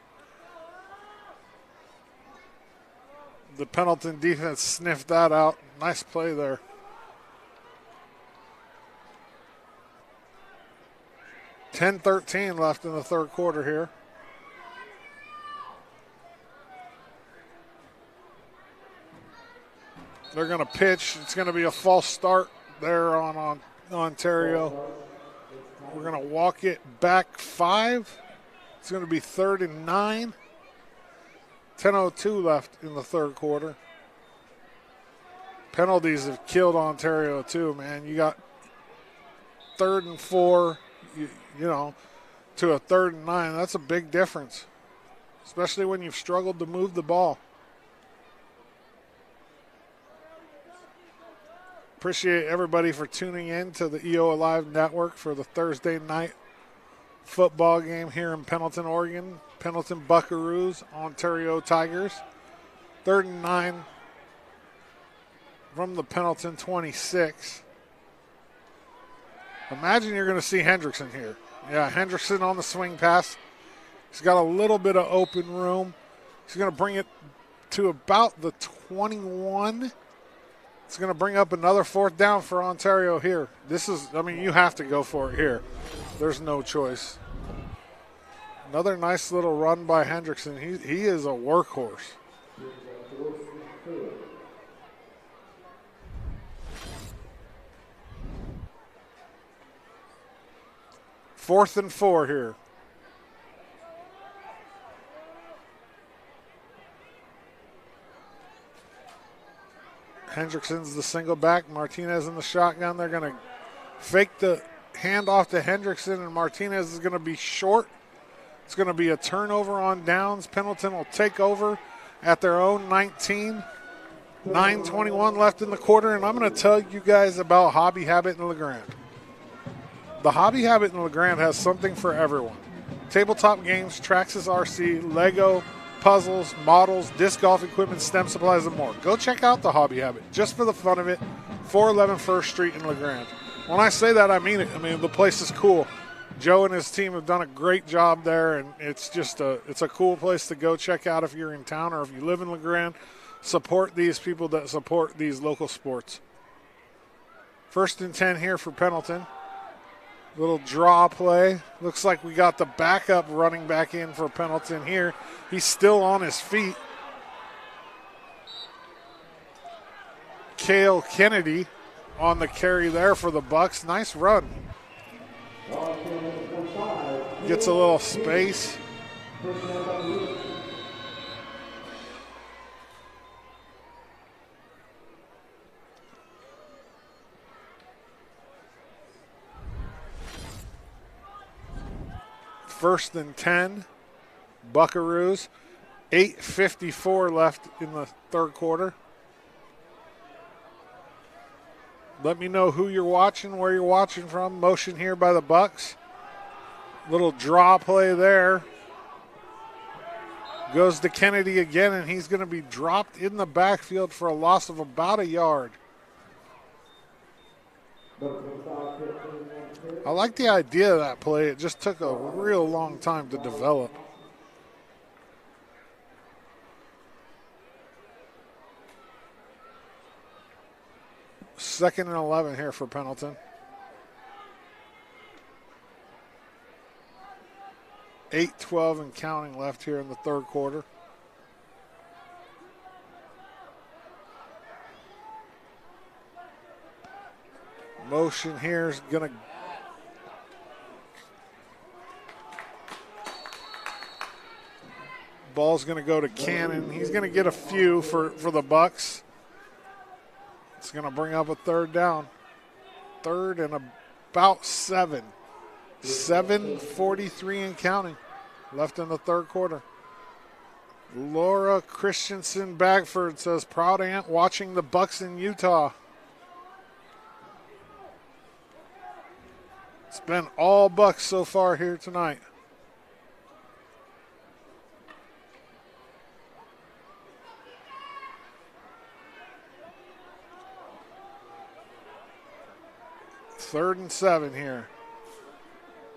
The Pendleton defense sniffed that out. Nice play there. $10-13 left in the third quarter here. They're going to pitch. It's going to be a false start there on Ontario. We're going to walk it back 5. It's going to be 3rd and 9. 10:02 left in the third quarter. Penalties have killed Ontario too, man. You got 3rd and 4, you know, to a 3rd and 9. That's a big difference, especially when you've struggled to move the ball. Appreciate everybody for tuning in to the EO Alive Network for the Thursday night football game here in Pendleton, Oregon. Pendleton Buckaroos, Ontario Tigers. 3rd and 9 from the Pendleton 26. Imagine you're going to see Hendrickson here. Yeah, Hendrickson on the swing pass. He's got a little bit of open room. He's going to bring it to about the 21. It's going to bring up another 4th down for Ontario here. This is, I mean, you have to go for it here. There's no choice. Another nice little run by Hendrickson. He is a workhorse. Fourth and 4 here. Hendrickson's the single back. Martinez in the shotgun. They're going to fake the handoff to Hendrickson, and Martinez is going to be short. It's going to be a turnover on downs. Pendleton will take over at their own 19. 9:21 left in the quarter, and I'm going to tell you guys about Hobby Habit in LeGrand. The Hobby Habit in LeGrand has something for everyone. Tabletop games, Traxxas RC, Lego, puzzles, models, disc golf equipment, STEM supplies, and more. Go check out the Hobby Habit just for the fun of it. 411 First Street in LeGrand. When I say that, I mean it. I mean, the place is cool. Joe and his team have done a great job there, and it's just it's a cool place to go check out if you're in town or if you live in LeGrand. Support these people that support these local sports. 1st and 10 here for Pendleton. Little draw play. Looks like we got the backup running back in for Pendleton here. He's still on his feet. Cale Kennedy on the carry there for the Bucks. Nice run. Gets a little space. First and 10, Buckaroos. 8:54 left in the third quarter. Let me know who you're watching, where you're watching from. Motion here by the Bucks. Little draw play there. Goes to Kennedy again, and he's going to be dropped in the backfield for a loss of about a yard. I like the idea of that play. It just took a real long time to develop. Second and 11 here for Pendleton. 8:12 and counting left here in the third quarter. Motion here is going to ball's going to go to Cannon. He's going to get a few for the Bucks. It's going to bring up a third down. Third and about 7. 7:43 and counting left in the third quarter. Laura Christensen Bagford says, proud aunt watching the Bucks in Utah. It's been all Bucks so far here tonight. Third and 7 here.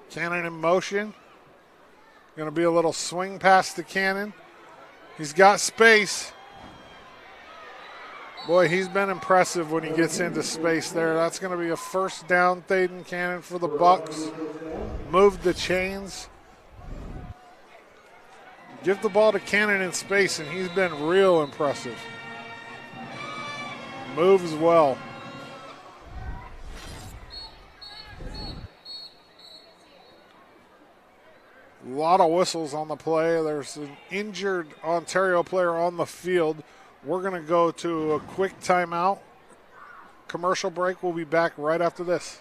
Cannon in motion. Going to be a little swing pass to Cannon. He's got space. Boy, he's been impressive when he gets into space there. That's going to be a first down, Thaden Cannon for the Bucks. Move the chains. Give the ball to Cannon in space, and he's been real impressive. Moves well. A lot of whistles on the play. There's an injured Ontario player on the field. We're going to go to a quick timeout. Commercial break. We'll be back right after this.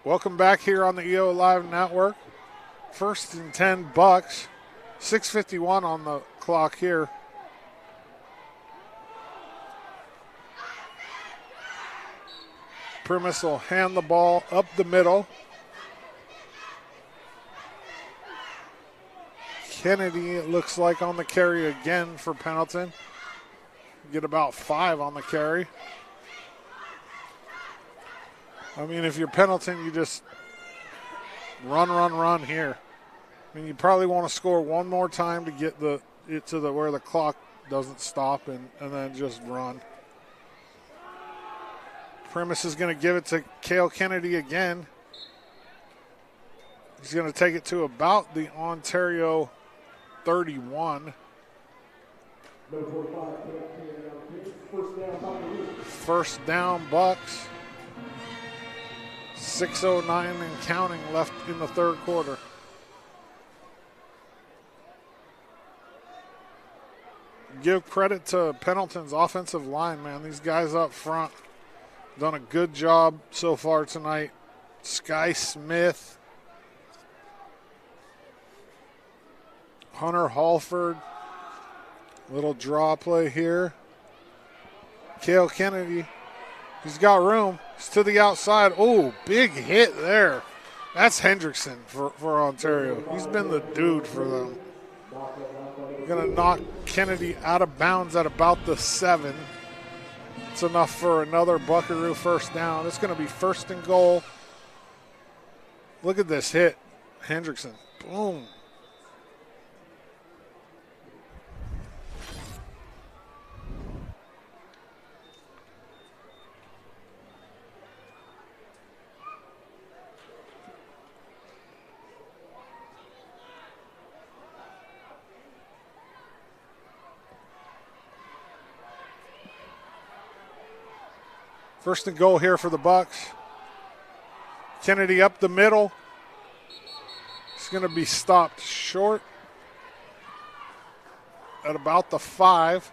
Welcome back here on the EO Live Network. First and 10 Bucks. 6:51 on the clock here. Primus will hand the ball up the middle. Kennedy, it looks like, on the carry again for Pendleton. Get about 5 on the carry. I mean, if you're Pendleton, you just run here. I mean, you probably want to score one more time to get it to where the clock doesn't stop and then just run. Primus is going to give it to Cale Kennedy again. He's going to take it to about the Ontario 31. First down, Bucks. 6:09 and counting left in the third quarter. Give credit to Pendleton's offensive line, man. These guys up front done a good job so far tonight. Sky Smith, Hunter Halford, little draw play here. Cale Kennedy, he's got room. He's to the outside. Oh, big hit there. That's Hendrickson for Ontario. He's been the dude for them. Going to knock Kennedy out of bounds at about the 7. It's enough for another Buckaroo first down. It's going to be first and goal. Look at this hit. Hendrickson. Boom. First and goal here for the Bucks. Kennedy up the middle. He's going to be stopped short at about the 5.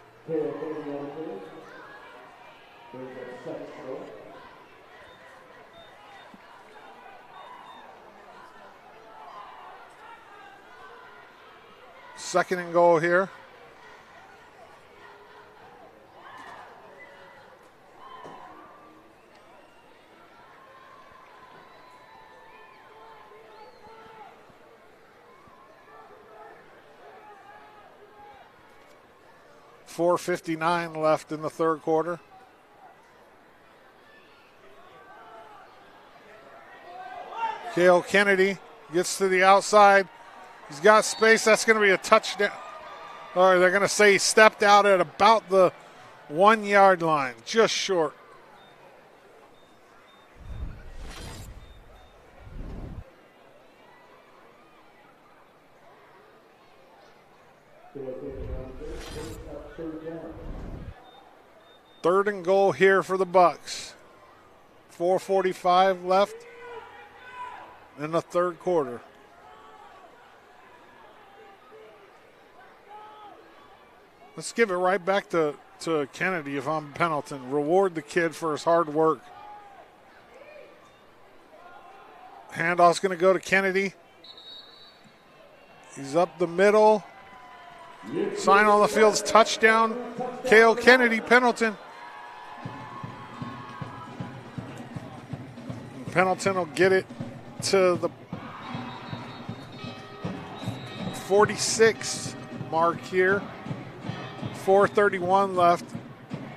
Second and goal here. .4:59 left in the third quarter. Cale Kennedy gets to the outside. He's got space. That's going to be a touchdown. Or they're going to say he stepped out at about the 1 yard line, just short. Third and goal here for the Bucks. 4:45 left in the third quarter. Let's give it right back to Kennedy if I'm Pendleton. Reward the kid for his hard work. Handoff's going to go to Kennedy. He's up the middle. Sign on the field's touchdown. Cale Kennedy, Pendleton. Pendleton will get it to the 46 mark here. 4:31 left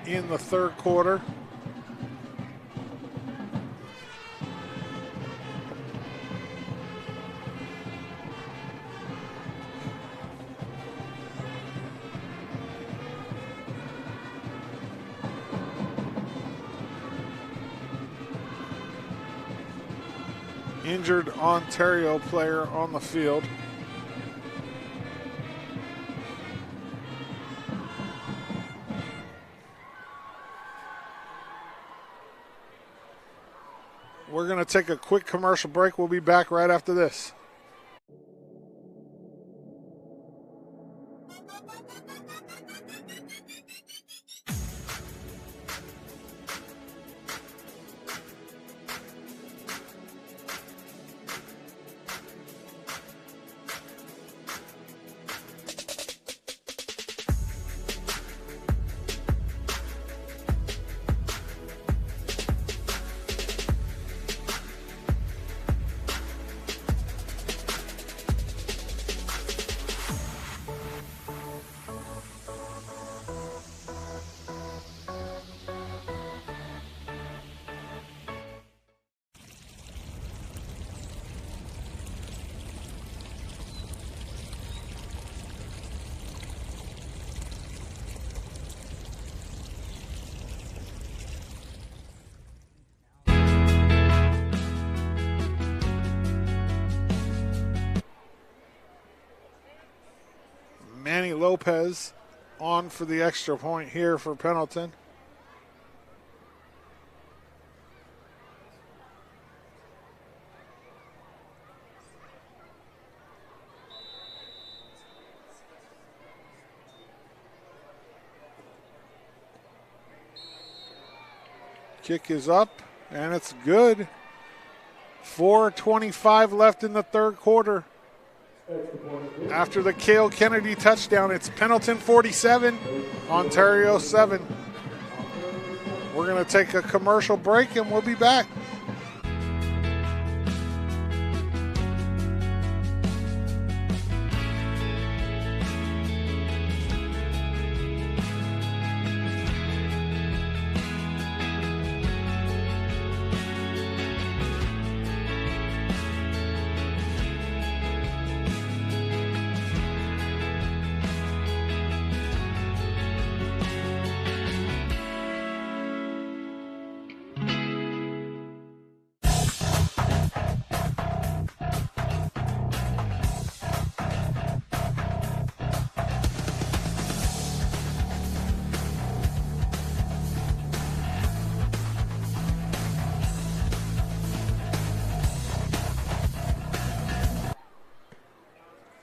in the third quarter. Injured Ontario player on the field. We're going to take a quick commercial break. We'll be back right after this. Johnny Lopez on for the extra point here for Pendleton. Kick is up, and it's good. 4:25 left in the third quarter. After the Cale Kennedy touchdown, it's Pendleton 47, Ontario 7. We're going to take a commercial break, and we'll be back.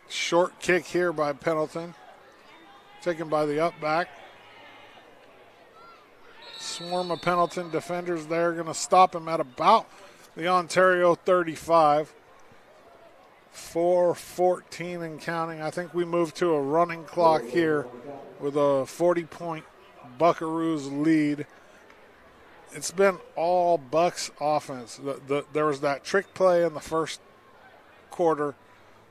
Short kick here by Pendleton. Taken by the up back. Swarm of Pendleton defenders there. Going to stop him at about the Ontario 35. 4:14 and counting. I think we moved to a running clock here with a 40-point Buckaroos lead. It's been all Bucks offense. There was that trick play in the first quarter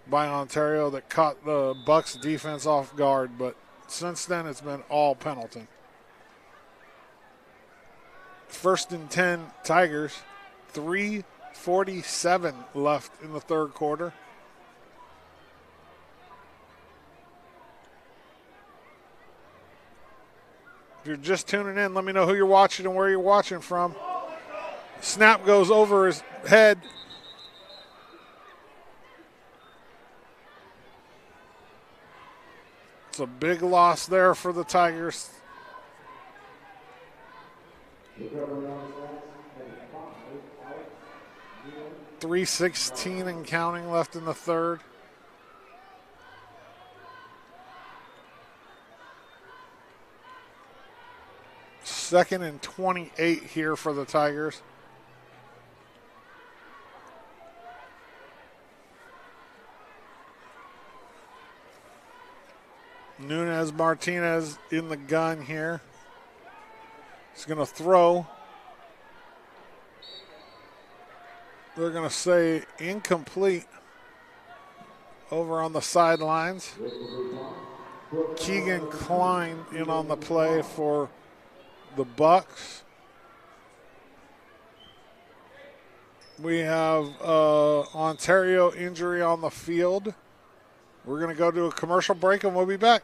by Ontario that caught the Bucks defense off guard, but since then it's been all Pendleton. 1st and 10 Tigers, 3:47 left in the third quarter. If you're just tuning in, let me know who you're watching and where you're watching from. Snap goes over his head. It's a big loss there for the Tigers. .316 and counting left in the third. Second and 28 here for the Tigers. Nunez Martinez in the gun here. He's going to throw. They're going to say incomplete over on the sidelines. Keegan Klein in on the play for the Bucks. We have Ontario injury on the field. We're going to go to a commercial break and we'll be back.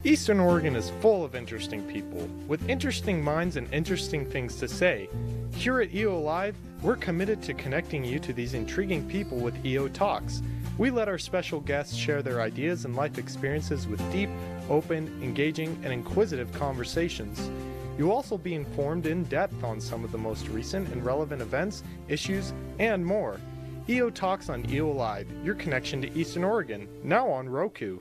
Eastern Oregon is full of interesting people with interesting minds and interesting things to say. Here at EO Live, we're committed to connecting you to these intriguing people with EO Talks. We let our special guests share their ideas and life experiences with deep, open, engaging, and inquisitive conversations. You'll also be informed in depth on some of the most recent and relevant events, issues, and more. EO Talks on EO Live, your connection to Eastern Oregon, now on Roku.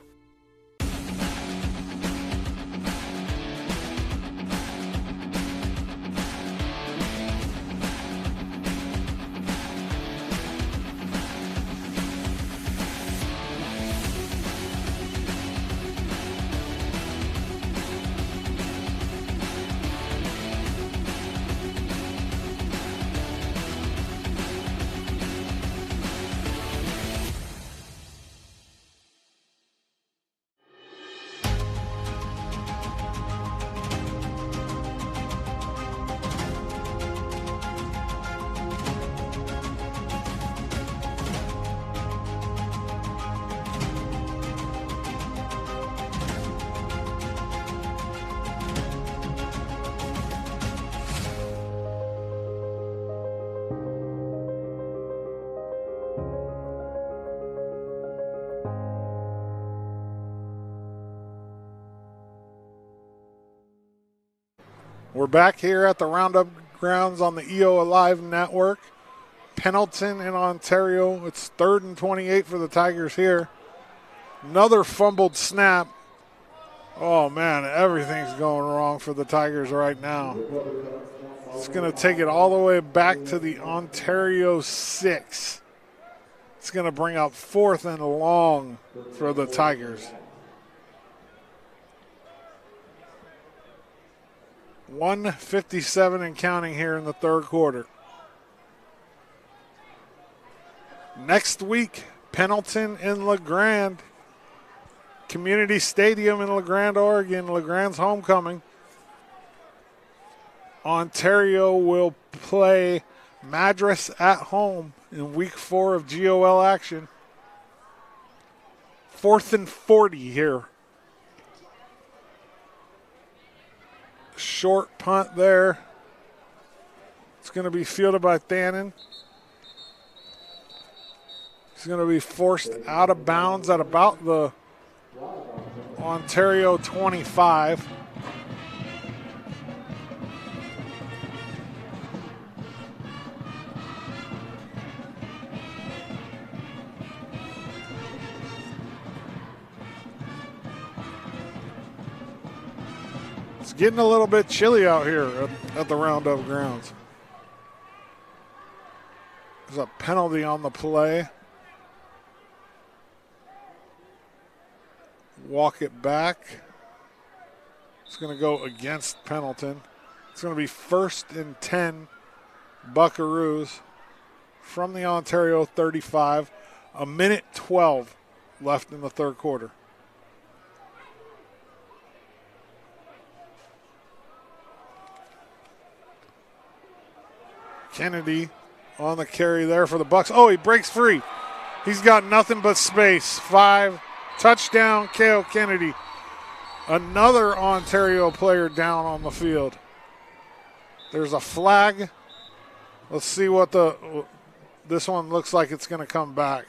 We're back here at the Roundup grounds on the EO Alive Network. Pendleton in Ontario. It's 3rd and 28 for the Tigers here. Another fumbled snap. Oh, man, everything's going wrong for the Tigers right now. It's going to take it all the way back to the Ontario 6. It's going to bring up 4th and long for the Tigers. 1:57 and counting here in the third quarter. Next week, Pendleton in LeGrand. Community Stadium in LeGrand, Oregon. LeGrand's homecoming. Ontario will play Madras at home in week 4 of GOL action. 4th and 40 here. Short punt there. It's going to be fielded by Thanen. He's going to be forced out of bounds at about the Ontario 25. It's getting a little bit chilly out here at the Roundup grounds. There's a penalty on the play. Walk it back. It's going to go against Pendleton. It's going to be 1st and 10 Buckaroos from the Ontario 35. 1:12 left in the third quarter. Kennedy on the carry there for the Bucks. Oh, he breaks free. He's got nothing but space. 5. Touchdown, Cale Kennedy. Another Ontario player down on the field. There's a flag. Let's see what this one looks like. It's going to come back.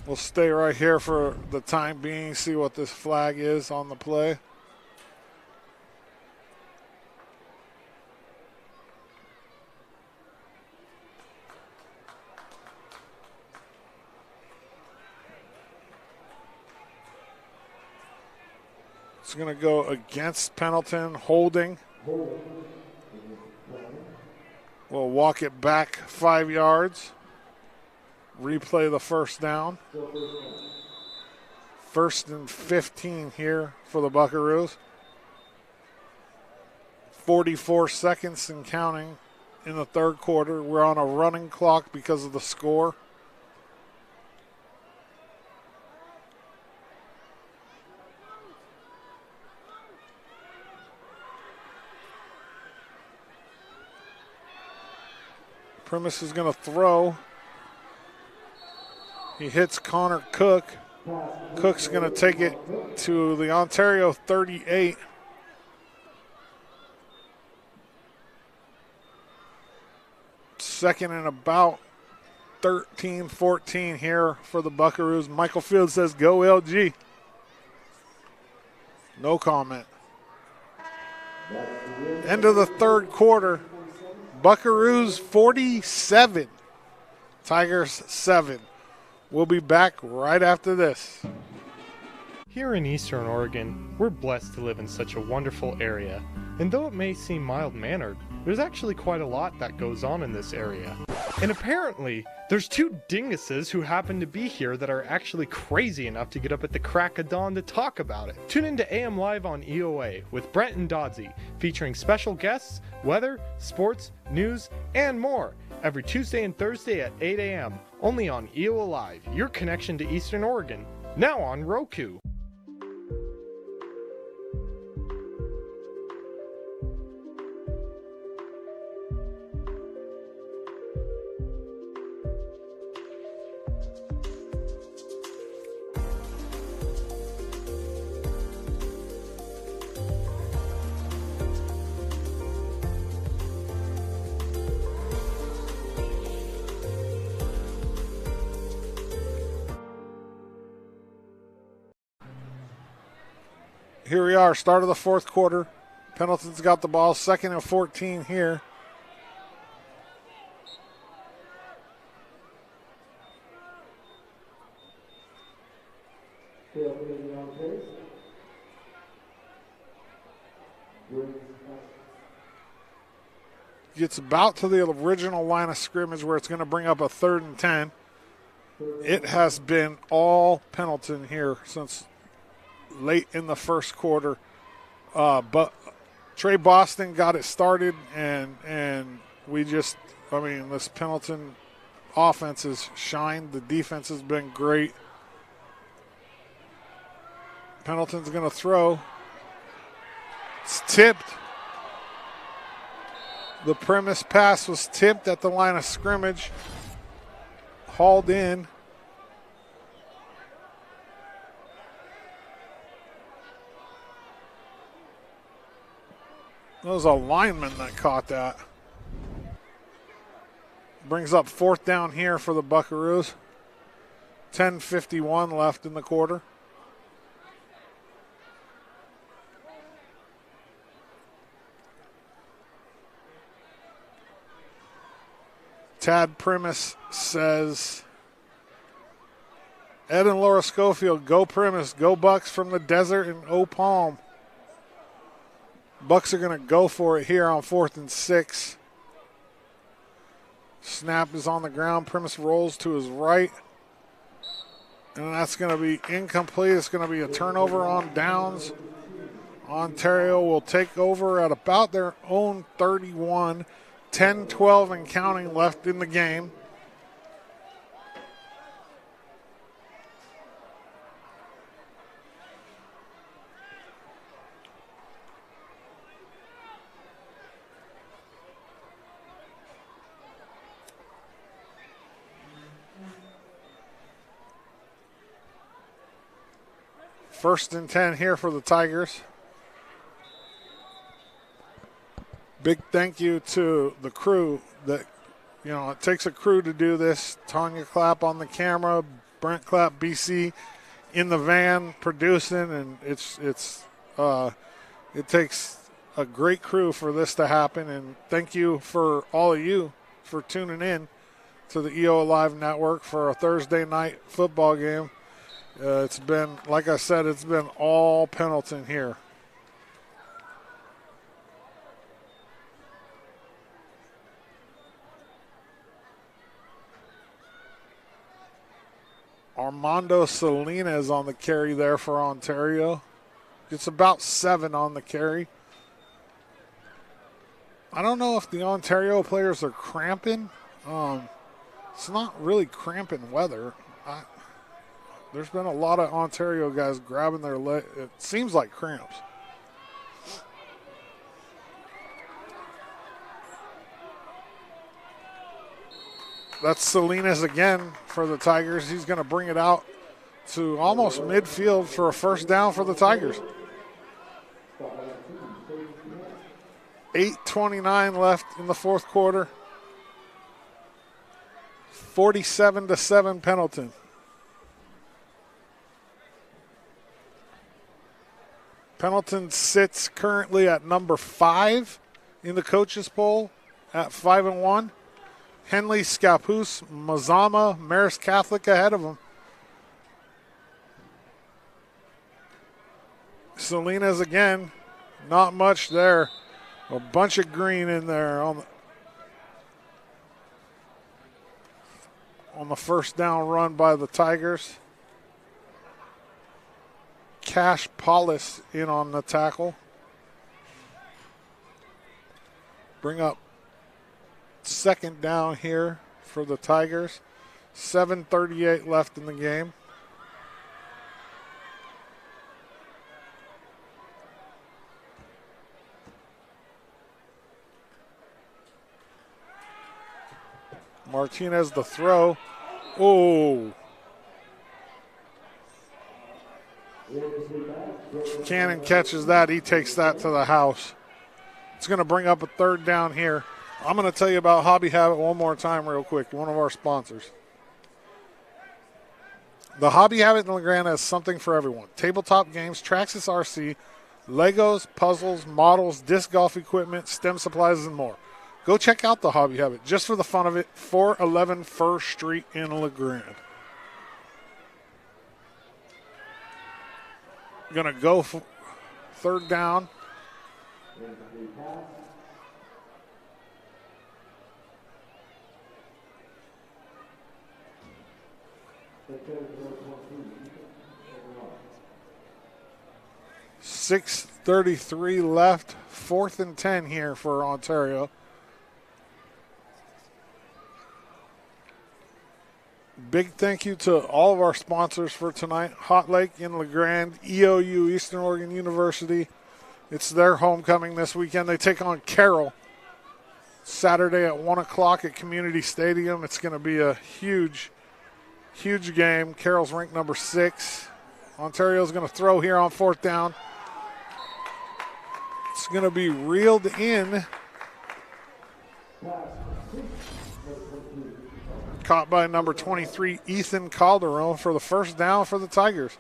We'll stay right here for the time being, see what this flag is on the play. It's going to go against Pendleton, holding. We'll walk it back 5 yards. Replay the first down. 1st and 15 here for the Buckaroos. 44 seconds and counting in the third quarter. We're on a running clock because of the score. Primus is going to throw. He hits Connor Cook. Cook's going to take it to the Ontario 38. Second and about 13, 14 here for the Buckaroos. Michael Fields says, go LG. No comment. End of the third quarter. Buckaroos 47, Tigers 7. We'll be back right after this. Here in Eastern Oregon, we're blessed to live in such a wonderful area. And though it may seem mild-mannered, there's actually quite a lot that goes on in this area. And apparently, there's 2 dinguses who happen to be here that are actually crazy enough to get up at the crack of dawn to talk about it. Tune into AM Live on EOA with Brent and Doddsy, featuring special guests, weather, sports, news, and more. Every Tuesday and Thursday at 8 a.m. only on EO Alive, your connection to Eastern Oregon. Now on Roku. Here we are, start of the fourth quarter. Pendleton's got the ball, 2nd and 14 here. Gets about to the original line of scrimmage where it's going to bring up a 3rd and 10. It has been all Pendleton here since late in the first quarter. But Trey Boston got it started, and we just, this Pendleton offense has shined. The defense has been great. Pendleton's going to throw. It's tipped. The premise pass was tipped at the line of scrimmage. Hauled in. That was a lineman that caught that. Brings up 4th down here for the Buckaroos. 10:51 left in the quarter. Tad Primus says, Ed and Laura Schofield, go Primus, go Bucks from the desert and O Palm. Bucks are going to go for it here on 4th and 6. Snap is on the ground. Primus rolls to his right. And that's going to be incomplete. It's going to be a turnover on downs. Ontario will take over at about their own 31. 10-12 and counting left in the game. First and 10 here for the Tigers. Big thank you to the crew that, it takes a crew to do this. Tanya Clapp on the camera, Brent Clapp, BC in the van producing, and it takes a great crew for this to happen. And thank you for all of you for tuning in to the EO Live Network for a Thursday night football game. It's been, like I said, it's been all Pendleton here. Armando Salinas on the carry there for Ontario. It's about 7 on the carry. I don't know if the Ontario players are cramping. It's not really cramping weather. There's been a lot of Ontario guys grabbing their leg. It seems like cramps. That's Salinas again for the Tigers. He's going to bring it out to almost midfield for a first down for the Tigers. 8:29 left in the fourth quarter. 47-7 Pendleton. Pendleton sits currently at number 5 in the coaches poll at 5-1. Henley, Scappoose, Mazama, Marist Catholic ahead of him. Salinas again, not much there. A bunch of green in there on the first down run by the Tigers. Cash Paulus in on the tackle. Bring up second down here for the Tigers. 7:38 left in the game. Martinez the throw. Oh. Cannon catches that. He takes that to the house. It's going to bring up a third down here. I'm going to tell you about Hobby Habit one more time real quick, one of our sponsors. The Hobby Habit in LeGrand has something for everyone. Tabletop games, Traxxas RC, Legos, puzzles, models, disc golf equipment, STEM supplies, and more. Go check out the Hobby Habit just for the fun of it. 411 First Street in LeGrand. Going to go for third down. .633 left. 4th and 10 here for Ontario. Big thank you to all of our sponsors for tonight. Hot Lake in LeGrand, EOU, Eastern Oregon University. It's their homecoming this weekend. They take on Carroll Saturday at 1 o'clock at Community Stadium. It's going to be a huge game. Carroll's ranked number 6. Ontario's going to throw here on 4th down. It's going to be reeled in. Caught by number 23, Ethan Calderon, for the first down for the Tigers.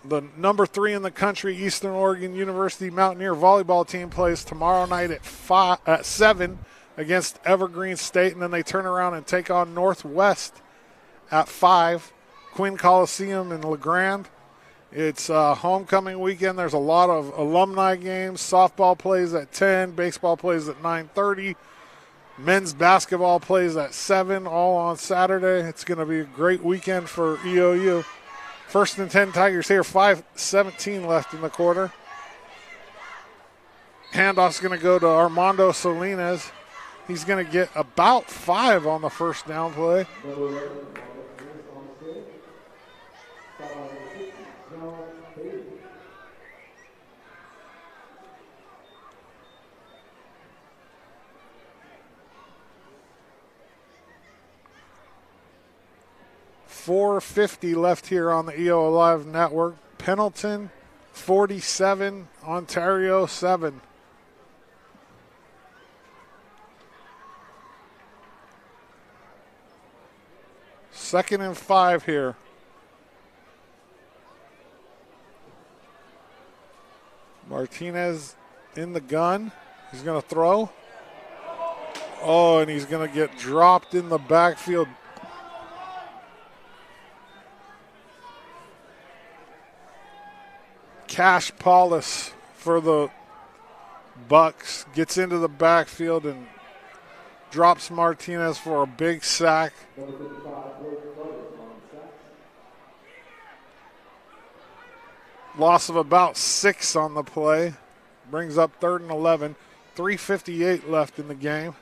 The number 3 in the country, Eastern Oregon University Mountaineer volleyball team, plays tomorrow night at 7 against Evergreen State, and then they turn around and take on Northwest at 5. Quinn Coliseum in LeGrand. It's homecoming weekend. There's a lot of alumni games. Softball plays at 10. Baseball plays at 9:30. Men's basketball plays at 7, all on Saturday. It's going to be a great weekend for EOU. 1st and 10 Tigers here, 5:17 left in the quarter. Handoff's going to go to Armando Salinas. He's going to get about 5 on the first down play. .450 left here on the EO Live Network. Pendleton 47, Ontario 7. Second and 5 here. Martinez in the gun. He's going to throw. Oh, and he's going to get dropped in the backfield. Cash Paulus for the Bucks gets into the backfield and drops Martinez for a big sack. Loss of about 6 on the play. Brings up 3rd and 11. 3:58 left in the game.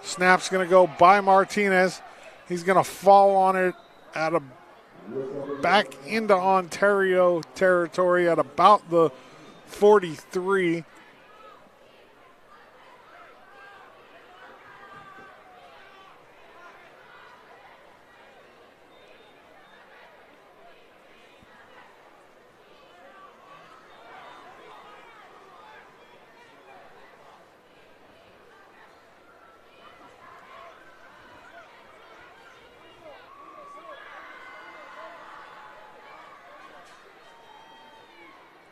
Snap's going to go by Martinez. He's going to fall on it at a back into Ontario territory at about the 43.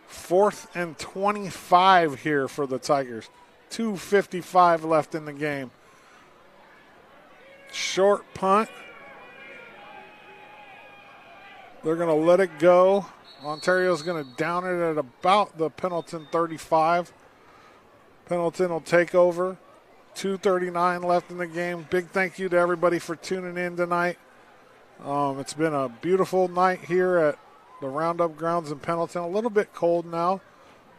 Fourth and 25 here for the Tigers. 2:55 left in the game. Short punt. They're going to let it go. Ontario's going to down it at about the Pendleton 35. Pendleton will take over. 2:39 left in the game. Big thank you to everybody for tuning in tonight. It's been a beautiful night here at the Roundup grounds in Pendleton. A little bit cold now,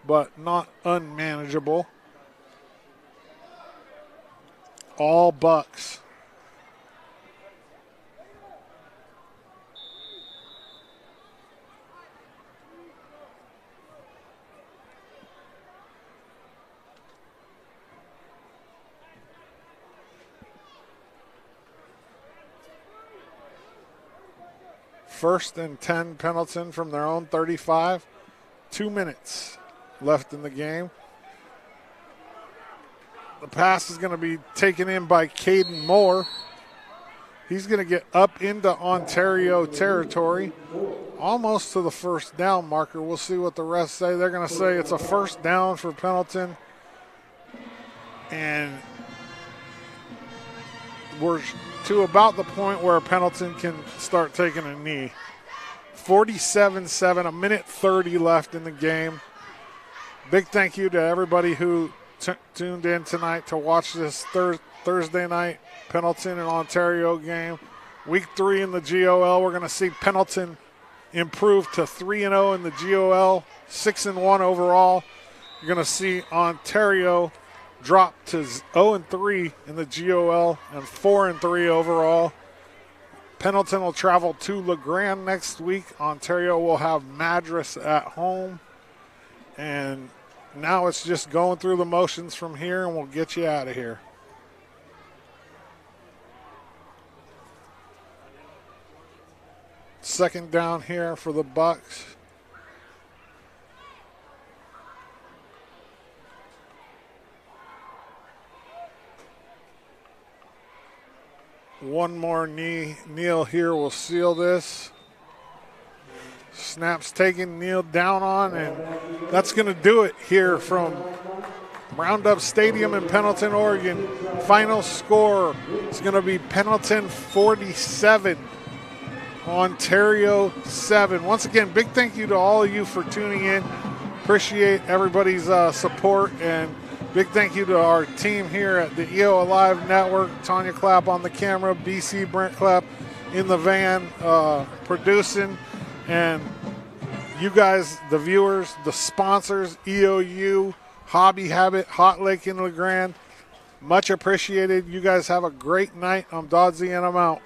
but not unmanageable. All Bucks. First and 10 Pendleton from their own 35. 2 minutes left in the game. The pass is going to be taken in by Caden Moore. He's going to get up into Ontario territory, almost to the first down marker. We'll see what the refs say. They're going to say it's a first down for Pendleton. And we're to about the point where Pendleton can start taking a knee. 47-7, a minute 30 left in the game. Big thank you to everybody who tuned in tonight to watch this Thursday night Pendleton and Ontario game. Week 3 in the GOL, we're going to see Pendleton improve to 3-0 in the GOL, 6-1 overall. You're going to see Ontario drop to 0-3 in the GOL and 4-3 overall. Pendleton will travel to LeGrand next week. Ontario will have Madras at home. And now it's just going through the motions from here, and we'll get you out of here. Second down here for the Bucks. One more kneel here will seal this. Snaps taken, kneel down on, and that's going to do it here from Roundup Stadium in Pendleton, Oregon. Final score is going to be Pendleton 47, Ontario 7. Once again, big thank you to all of you for tuning in. Appreciate everybody's support, and big thank you to our team here at the EO Alive Network. Tanya Clapp on the camera, BC Brent Clapp in the van producing, and you guys, the viewers, the sponsors, EOU, Hobby Habit, Hot Lake in LeGrand, much appreciated. You guys have a great night. I'm Dodzy and I'm out.